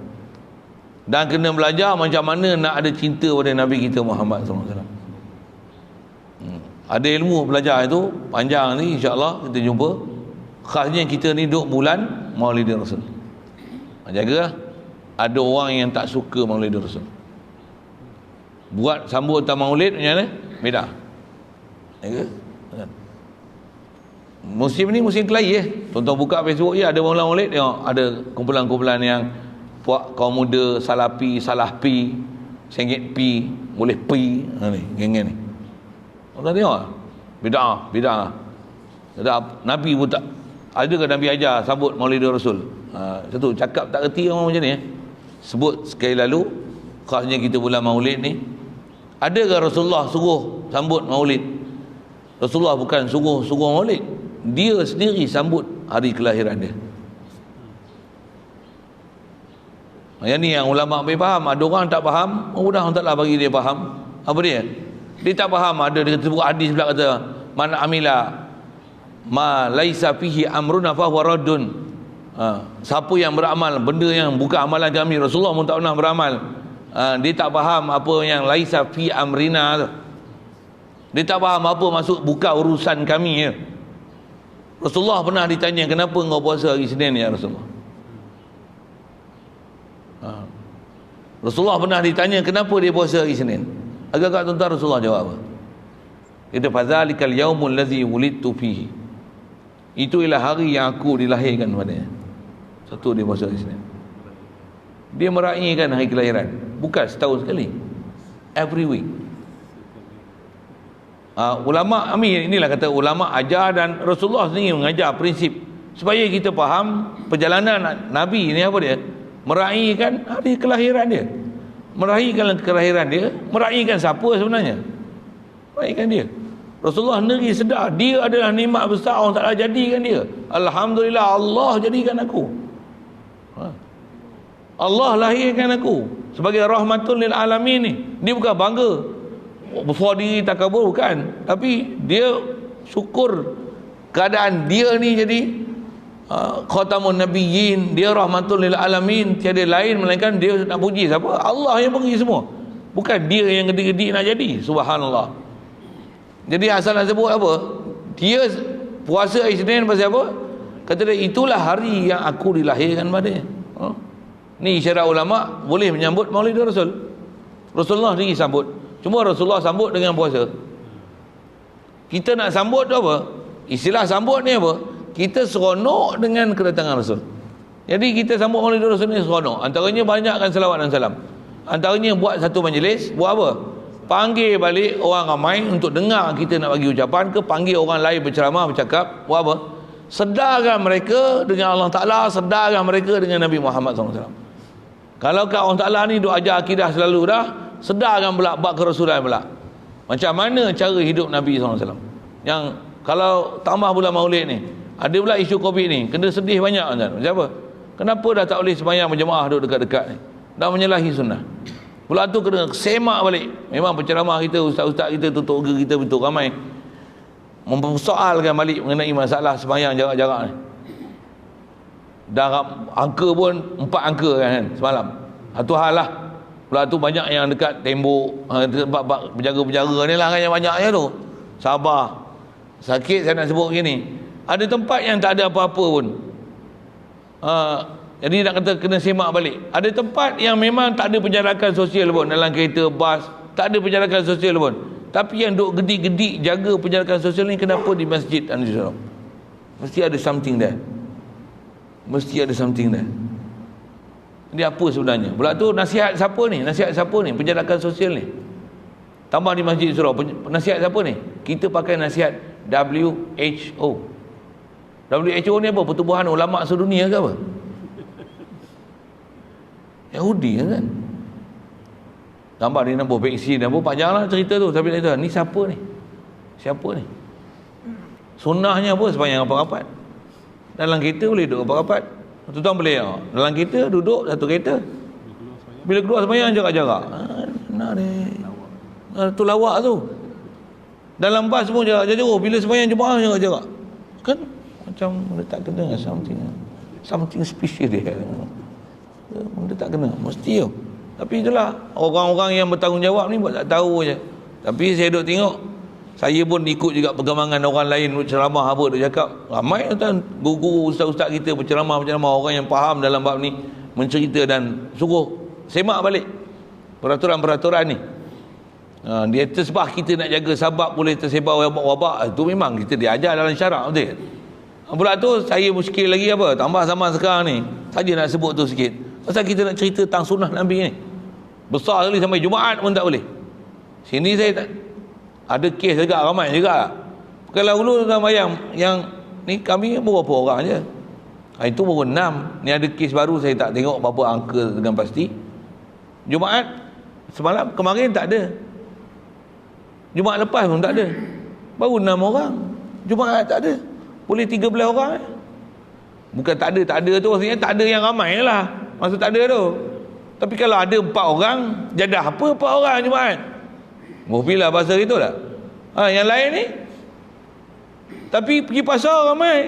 Dan kena belajar macam mana nak ada cinta pada Nabi kita Muhammad SAW. Ada ilmu belajar itu panjang ni, insya-Allah kita jumpa. Khasnya kita ni duduk bulan Maulidin Rasul. Jagalah. Ada orang yang tak suka Maulidin Rasul. Buat sambutan Maulid macam mana? Beda. Jaga. Musim ni musim kelahi Tuan-tuan buka Facebook ada Maulid, tengok ada kumpulan-kumpulan yang puak kaum muda, salapi, salahpi, sengit pi, boleh pi, ni geng-geng ni. Tuan tengok bid'ah. Nabi pun tak ada ke Nabi ajar sambut Maulid Rasul. Satu cakap tak reti orang macam ni sebut sekali lalu khasnya kita bulan Maulid ni. Ada ke Rasulullah suruh sambut Maulid? Rasulullah bukan suruh Maulid. Dia sendiri sambut hari kelahiran dia. Yang ni yang ulama' boleh faham. Ada orang tak faham, mudah orang taklah bagi dia faham. Apa dia? Dia tak faham. Ada dia sebut hadis pula kata, man amila ma laisa fihi amruna fa huwa raddun. Siapa yang beramal benda yang bukan amalan kami, Rasulullah pun tak pernah beramal. Dia tak faham apa yang laisa fi amrina tu. Dia tak faham apa maksud bukan urusan kami ya. Rasulullah pernah ditanya, kenapa engkau puasa hari Senin ya Rasulullah? Rasulullah pernah ditanya kenapa dia puasa hari Senin. Agak-agak tuan-tuan Rasulullah jawab apa? Kata fadzalikal yaumul ladzi wulidtu fihi. Itu ialah hari yang aku dilahirkan padanya. Satu dia puasa hari Senin. Dia meraihkan hari kelahiran, bukan setahun sekali. Every week. Ulama inilah kata ulama ajar, dan Rasulullah sendiri mengajar prinsip supaya kita faham perjalanan Nabi ni apa dia, meraihkan hari kelahiran dia. Meraihkan kelahiran dia, meraihkan siapa sebenarnya? Meraihkan dia. Rasulullah sendiri sedar dia adalah nikmat besar Allah Ta'ala jadikan dia. Alhamdulillah Allah jadikan aku. Allah lahirkan aku sebagai rahmatul lil alamin ni. Dia bukan bangga besar diri takabur, bukan, tapi dia syukur keadaan dia ni jadi khatamun nabiyyin, dia rahmatul lil alamin, tiada lain melainkan dia nak puji siapa? Allah yang bagi semua, bukan dia yang gede-gede nak jadi. Subhanallah. Jadi asal nak sebut apa, dia puasa hari Senin pasal apa? Kata dia itulah hari yang aku dilahirkan padanya. Ni isyarat ulama boleh menyambut Maulid Rasul. Rasulullah sendiri sambut. Cuma Rasulullah sambut dengan puasa. Kita nak sambut tu apa? Istilah sambut ni apa? Kita seronok dengan kedatangan Rasul. Jadi kita sambut Maulid Rasul ni seronok. Antaranya banyakkan selawat dan salam. Antaranya buat satu majlis, buat apa? Panggil balik orang ramai untuk dengar kita nak bagi ucapan ke, panggil orang lain berceramah, bercakap, buat apa? Sedarkan mereka dengan Allah Ta'ala, sedarkan mereka dengan Nabi Muhammad SAW. Kalau kat Allah Ta'ala ni duk ajar akidah selalu dah, sedarkan pula bab kerasulan pula. Macam mana cara hidup Nabi SAW. Yang kalau tambah bulan Maulid ni, ada pula isu Covid ni, kena sedih banyak kan. Macam apa? Kenapa dah tak boleh sembahyang berjemaah duduk dekat-dekat ni? Dah menyalahi sunnah. Pula tu kena semak balik. Memang penceramah kita, ustaz-ustaz kita, tutup kita betul ramai mempersoalkan balik mengenai masalah sembahyang jarak-jarak ni. Dah angka pun 4 angka kan semalam. Satu hal lah. Pula tu banyak yang dekat tembok, tempat penjaga-penjaga ni lah kan yang banyaknya tu. Sabah. Sakit saya nak sebut gini. Ada tempat yang tak ada apa-apa pun. Jadi nak kata kena semak balik. Ada tempat yang memang tak ada penjarakan sosial pun, dalam kereta, bas, tak ada penjarakan sosial pun. Tapi yang duk gedik-gedik jaga penjarakan sosial ni kenapa di masjid Anwar Salam? Mesti ada something there. Mesti ada something there. Jadi apa sebenarnya? Pula tu nasihat siapa ni? Nasihat siapa ni? Penjarakan sosial ni. Tambah di Masjid Surau, nasihat siapa ni? Kita pakai nasihat WHO. WHO ni apa? Pertubuhan Ulama Sedunia ke apa? Yahudi kan? Gambar dia nampak vaksin apa, panjanglah cerita tu. Tapi dia ni siapa ni? Siapa ni? Sunnahnya apa? Sepanjang rapat-rapat. Dalam kereta boleh duduk rapat-rapat. Tuan-tuan boleh dalam kereta duduk satu kereta. Bila keluar sepanjang jarak-jarak. Nak ni. Tu lawak tu. Dalam bas pun jarak-jarak. Bila sepanjang jemaah jarak-jarak. Kan macam benda tak kena something special dia. Benda tak kena. Mesti tu. Tapi itulah orang-orang yang bertanggungjawab ni buat tak tahu je. Tapi saya duk tengok, saya pun ikut juga perkembangan orang lain ceramah apa dia cakap. Ramai tuan guru ustaz-ustaz kita berceramah orang yang faham dalam bab ni mencerita dan suruh semak balik peraturan-peraturan ni. Di atas sebab kita nak jaga sabab boleh tersebar wabak, itu memang kita diajar dalam syarak betul. Pula tu saya muskil lagi apa, tambah zaman sekarang ni saja nak sebut tu sikit. Pasal kita nak cerita tentang sunnah Nabi ni. Besar sekali sampai Jumaat pun tak boleh. Sini saya tak ada kes juga, ramai juga. Kalau dulu dalam yang ni kami berapa orang je. Itu baru 6. Ni ada kes baru saya tak tengok berapa angka dengan pasti. Jumaat semalam kemarin tak ada. Jumaat lepas pun tak ada. Baru 6 orang. Jumaat tak ada. Boleh 13 orang. Bukan tak ada tu maksudnya tak ada yang ramai lah. Maksud tak ada tu. Tapi kalau ada 4 orang, jadah apa 4 orang Jumaat? Mobilah bahasa itu tak? Yang lain ni tapi pergi pasar ramai.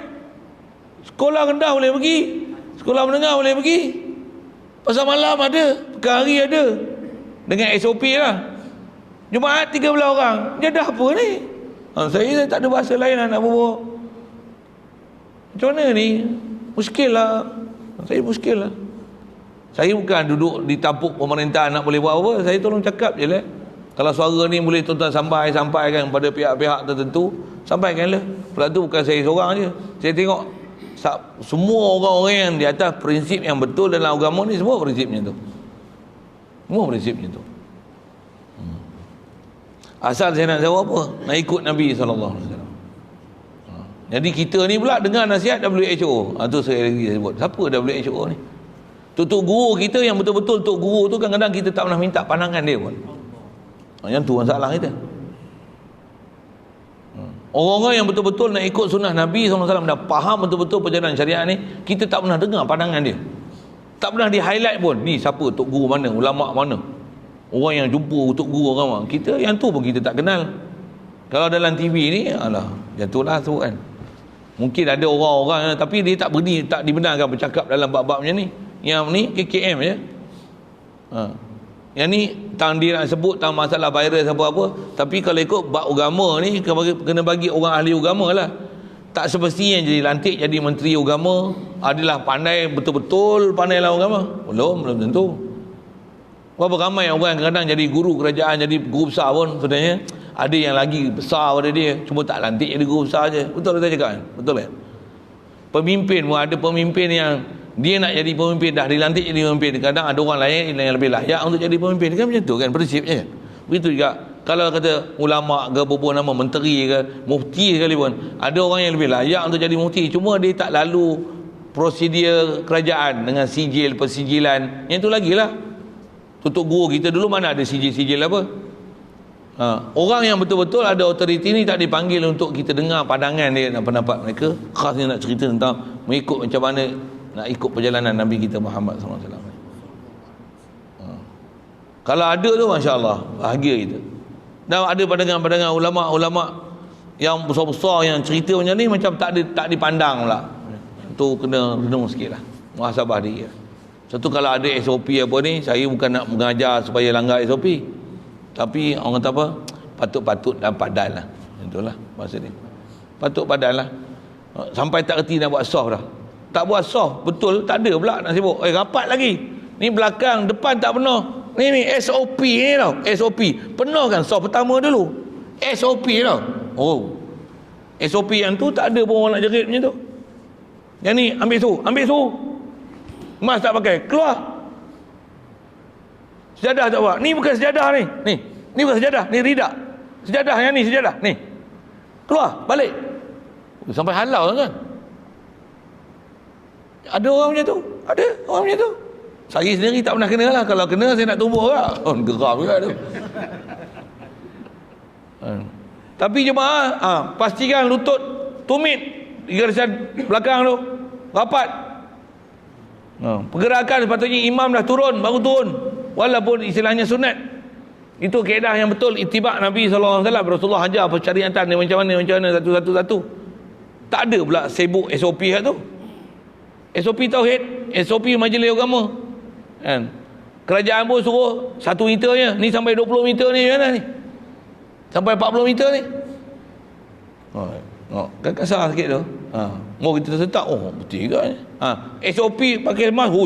Sekolah rendah boleh pergi, sekolah menengah boleh pergi, pasar malam ada, pekan hari ada, dengan SOP lah. Jumaat 13 orang, jadah apa ni? Saya tak ada bahasa lain lah nak berbual. Macam mana ni? Muskil lah. Saya muskil lah. Saya bukan duduk di tampuk pemerintah nak boleh buat apa. Saya tolong cakap je lah. Kalau suara ni boleh tuan-tuan sampaikan pada pihak-pihak tertentu, sampaikanlah. Pula tu bukan saya seorang je. Saya tengok semua orang-orang yang di atas prinsip yang betul dalam agama ni, semua prinsipnya tu. Semua prinsipnya tu. Asal saya nak jawab apa? Nak ikut Nabi SAW. Jadi kita ni pula dengar nasihat WHO. Tu saya lagi sebut. Siapa WHO ni? Tok guru kita yang betul-betul tok guru tu kadang-kadang kita tak pernah minta pandangan dia pun. Yang tu masalah kita. Orang-orang yang betul-betul nak ikut sunnah Nabi SAW dah faham betul-betul perjalanan syariat ni, kita tak pernah dengar pandangan dia. Tak pernah di highlight pun. Ni siapa tok guru mana, ulama mana, orang yang jumpa tok guru agama. Kita yang tu pun kita tak kenal. Kalau dalam TV ni, alah, jatuhlah tu kan. Mungkin ada orang-orang tapi dia tak dibenarkan bercakap dalam bab-bab macam ni. Yang ni KKM je. Yang ni tang dia nak sebut tentang masalah virus apa-apa, tapi kalau ikut bab agama ni kena bagi orang ahli agama lah. Tak semestinya jadi lantik jadi menteri agama adalah pandai betul-betul pandai dalam agama. Belum tentu. Berapa ramai orang yang kadang jadi guru kerajaan, jadi guru besar pun sebenarnya ada yang lagi besar pada dia, cuma tak lantik jadi guru besar je. Betul tak cakap kan? Betul kan? Pemimpin pun ada pemimpin yang dia nak jadi pemimpin, dah dilantik jadi pemimpin. Kadang ada orang lain yang lebih layak untuk jadi pemimpin. Kan macam tu kan prinsipnya. Begitu juga kalau kata ulama ke berbuat nama menteri ke mufti sekalipun, ada orang yang lebih layak untuk jadi mufti, cuma dia tak lalu prosedur kerajaan dengan sijil persijilan. Yang tu lagilah. Tutup guru kita dulu mana ada sijil-sijil apa. Orang yang betul-betul ada autoriti ni tak dipanggil untuk kita dengar pandangan dia dan pendapat mereka. Khasnya nak cerita tentang mengikut macam mana nak ikut perjalanan Nabi kita Muhammad SAW. Kalau ada tu Masya Allah, bahagia kita. Dan ada pandangan-pandangan ulama-ulama yang besar-besar yang cerita macam ni macam tak dipandang pula. Tu kena renung sikit lah, muhasabah diri lah. Satu kalau ada SOP apa ni, saya bukan nak mengajar supaya langgar SOP, tapi orang kata apa, patut-patut dan padan lah. Itulah bahasa dia, patut padan lah. Sampai tak kerti nak buat soft dah. Tak buat soft, betul tak ada pula nak sibuk. Rapat lagi. Ni belakang, depan tak penuh. Ni SOP ni tau. SOP. Penuh kan soft pertama dulu. SOP tau. Oh. SOP yang tu tak ada pun orang nak jerit macam tu. Yang ni ambil su. Emas tak pakai, keluar. Sejadah tak buat. Ni bukan sejadah ni. Ni bukan sejadah, ni ridak. Sejadah yang ni sejadah. Ni. Keluar, balik. Sampai halau kan. Ada orang macam tu. Ada orang macam tu. Saya sendiri tak pernah kena lah. Kalau kena saya nak tumbuh lah. Geram juga tu. Tapi jemaah, pastikan lutut tumit di garisan belakang tu rapat. Pergerakan sepatutnya imam dah turun, baru turun, walaupun istilahnya sunat. Itu kaedah yang betul itibak Nabi SAW. Rasulullah ajar persyariatan dia macam mana satu-satu. Tak ada pula sibuk SOP kat tu. SOP tauhid, SOP majlis agama kan. Kerajaan pun suruh 1 meter je. Ni sampai 20 meter ni mana ni? Sampai 40 meter ni. Kan kasar sikit tu. Mau kita tersetak, betul juga ni. SOP pakai mask,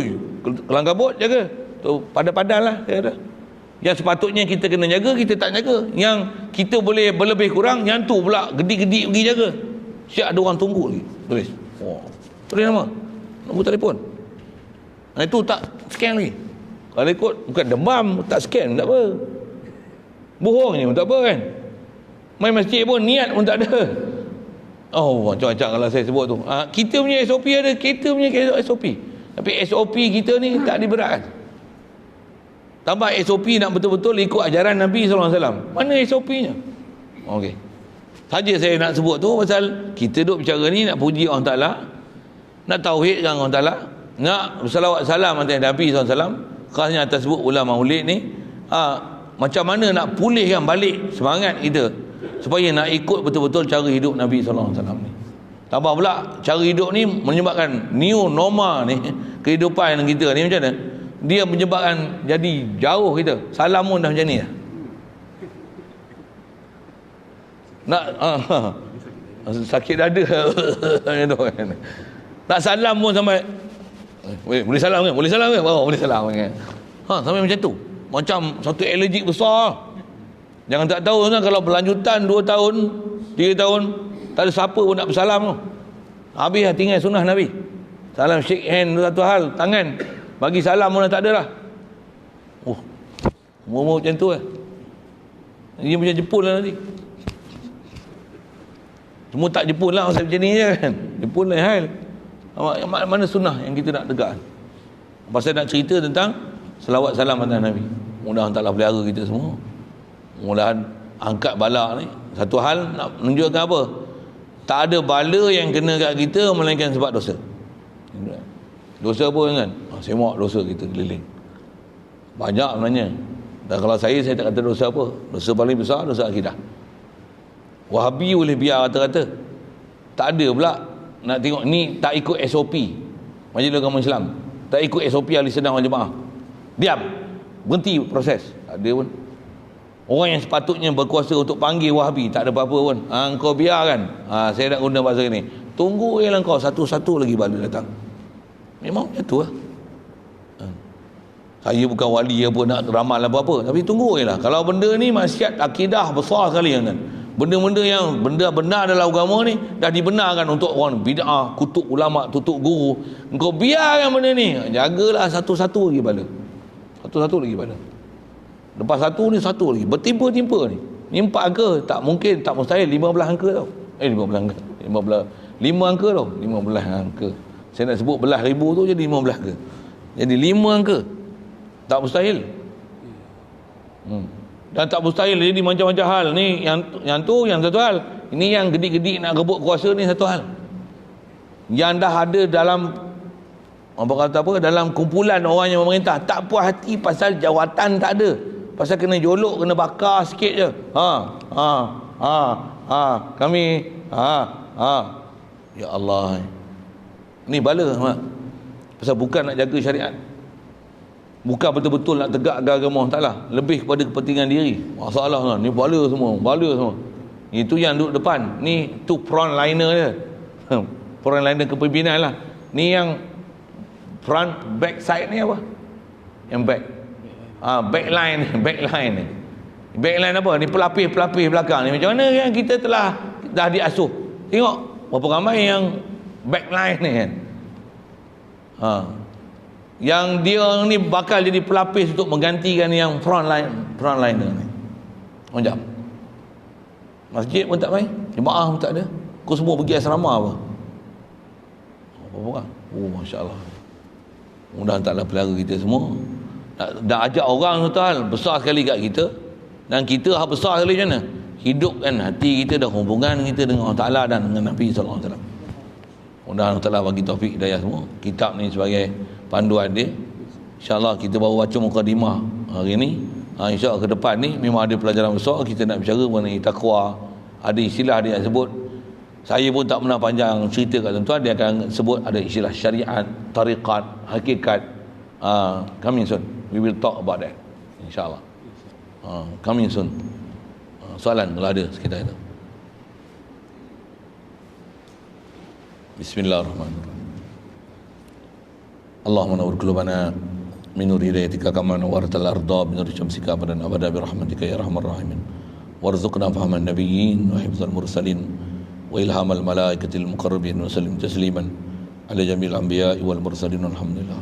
kelang kabut jaga. Tu padan-padan lah kata. Yang sepatutnya kita kena jaga, kita tak jaga. Yang kita boleh berlebih kurang, yang tu pula gedik-gedik pergi jaga. Siap ada orang tunggu lagi. Tulis. Tulis nama. Nombor telefon. Itu tak scan lagi. Kalau ikut bukan demam, tak scan tak apa. Bohong je pun tak apa kan. Main masjid pun niat pun tak ada. Macam-macam kalau saya sebut tu. Kita punya SOP ada, kita punya SOP. Tapi SOP kita ni tak diberatkan. Tambah SOP nak betul-betul ikut ajaran Nabi SAW. Mana SOP-nya? Okey. Saja saya nak sebut tu pasal kita duk bicara ni nak puji Allah Ta'ala, nak tauhidkan Allah Ta'ala, nak bersalawat salam atas Nabi SAW, khasnya atas sebut ulama maulid ni. Macam mana nak pulihkan balik semangat kita supaya nak ikut betul-betul cara hidup Nabi SAW ni. Tambah pula cara hidup ni menyebabkan new normal ni, kehidupan kita ni macam mana? Dia menyebabkan jadi jauh kita. Salam pun dah macam ni lah. Nak sakit dada macam tu kan. Nak salam pun sampai boleh salam kan? Boleh salam kan? Boleh salam kan? Sampai macam tu. Macam satu allergic besar. Jangan tak tahu kan, kalau berlanjutan 2 tahun 3 tahun tak ada siapa pun nak bersalam tu. Habis lah tinggal sunnah Nabi. Salam shake hand tu satu hal, tangan bagi salam pun dah tak ada lah. Umur macam tu lah. Dia macam Jepun lah nanti. Semua tak Jepun lah macam ni je kan. Jepun lain hal. Mana sunnah yang kita nak tegak? Pasal nak cerita tentang selawat salam atas Nabi. Mudah-mudahan taklah pelihara kita semua. Mudah-mudahan angkat bala ni. Satu hal nak menunjukkan apa? Tak ada bala yang kena kat kita melainkan sebab dosa. Dosa apa kan? Semak dosa kita keliling. Banyak sebenarnya. Dan kalau saya tak kata dosa apa. Dosa paling besar, dosa akidah. Wahabi boleh biar kata-kata. Tak ada pula nak tengok ni tak ikut SOP Majlis Agama Islam, tak ikut SOP ahli sedang wal jemaah. Diam. Berhenti proses. Tak ada pun. Orang yang sepatutnya berkuasa untuk panggil Wahabi tak ada apa-apa pun. Kau biarkan. Saya nak guna bahasa ni. Tunggu je lah kau, satu-satu lagi bala datang. Memang macam tu lah. Saya bukan wali apa nak ramal apa-apa, tapi tunggu je lah. Kalau benda ni maksiat akidah besar sekali kan. Benda-benda yang benda benar dalam agama ni dah dibenarkan untuk orang bid'ah, kutuk ulama, tutup guru. Engkau biarkan benda ni. Jagalah satu-satu lagi bala. Satu-satu lagi bala. Lepas satu ni satu lagi. Bertimpa-timpa ni. Ni 4 angka, tak mungkin, tak mustahil 15 angka tau. 15 angka. 5 angka tau. 15 angka. Saya nak sebut belah ribu tu jadi 15 angka. Jadi 5 angka. Tak mustahil. Dan tak mustahil jadi macam-macam hal. Ni yang tu yang satu hal. Ini yang gedik-gedik nak rebut kuasa ni satu hal. Yang dah ada dalam dalam kumpulan orang yang memerintah tak puas hati pasal jawatan tak ada. Pasal kena jolok, kena bakar sikit je. Kami ya Allah. Ni bala mak. Pasal bukan nak jaga syariat. Bukan betul-betul nak tegak agama Taala, lebih kepada kepentingan diri. Masalah kan, ni bala semua. Itu yang duduk depan. Ni tu front liner dia. Front liner kepimpinan lah. Ni yang front back side ni apa? Yang back. Backline ni. Backline apa? Ni pelapis belakang ni. Macam mana kan kita dah diasuh. Tengok berapa ramai yang backline ni kan. Yang dia ni bakal jadi pelapis untuk menggantikan yang frontliner ni. Macam masjid pun tak main, jemaah pun tak ada. Kau semua pergi asrama apa? berapa orang? Oh, masya-Allah. Mudah-mudahan taklah pelihara kita semua. Dah ajak orang tuan besar sekali kat kita, dan kita hak besar sekali macam mana? Hidupkan hati kita dan hubungan kita dengan Allah Taala dan dengan Nabi sallallahu alaihi wasallam. Mudah-mudahan Allah Taala bagi taufik hidayah semua. Kitab ni sebagai panduan dia. InsyaAllah kita baru baca mukadimah hari ni. InsyaAllah ke depan ni memang ada pelajaran besar. Kita nak bicara mengenai takwa. Ada istilah dia yang sebut. Saya pun tak pernah panjang cerita kat tuan-tuan. Dia akan sebut ada istilah syariat, tariqat, hakikat. Coming soon. We will talk about that. InsyaAllah. Coming soon. Soalan kalau ada sekitar itu. Bismillahirrahmanirrahim. Allahumma nawwir qulubana min nur hidayatika kama nawwartal arda min nur syamsika abadan abada bi rahmatika ya arhamar rahimin. Warzuqna fahman nabiyyin wa hifdzal mursalin wa ilhamal malaikatil muqarrabin wa sallim tasliman ala jamil anbiya'i wal mursalin walhamdulillah.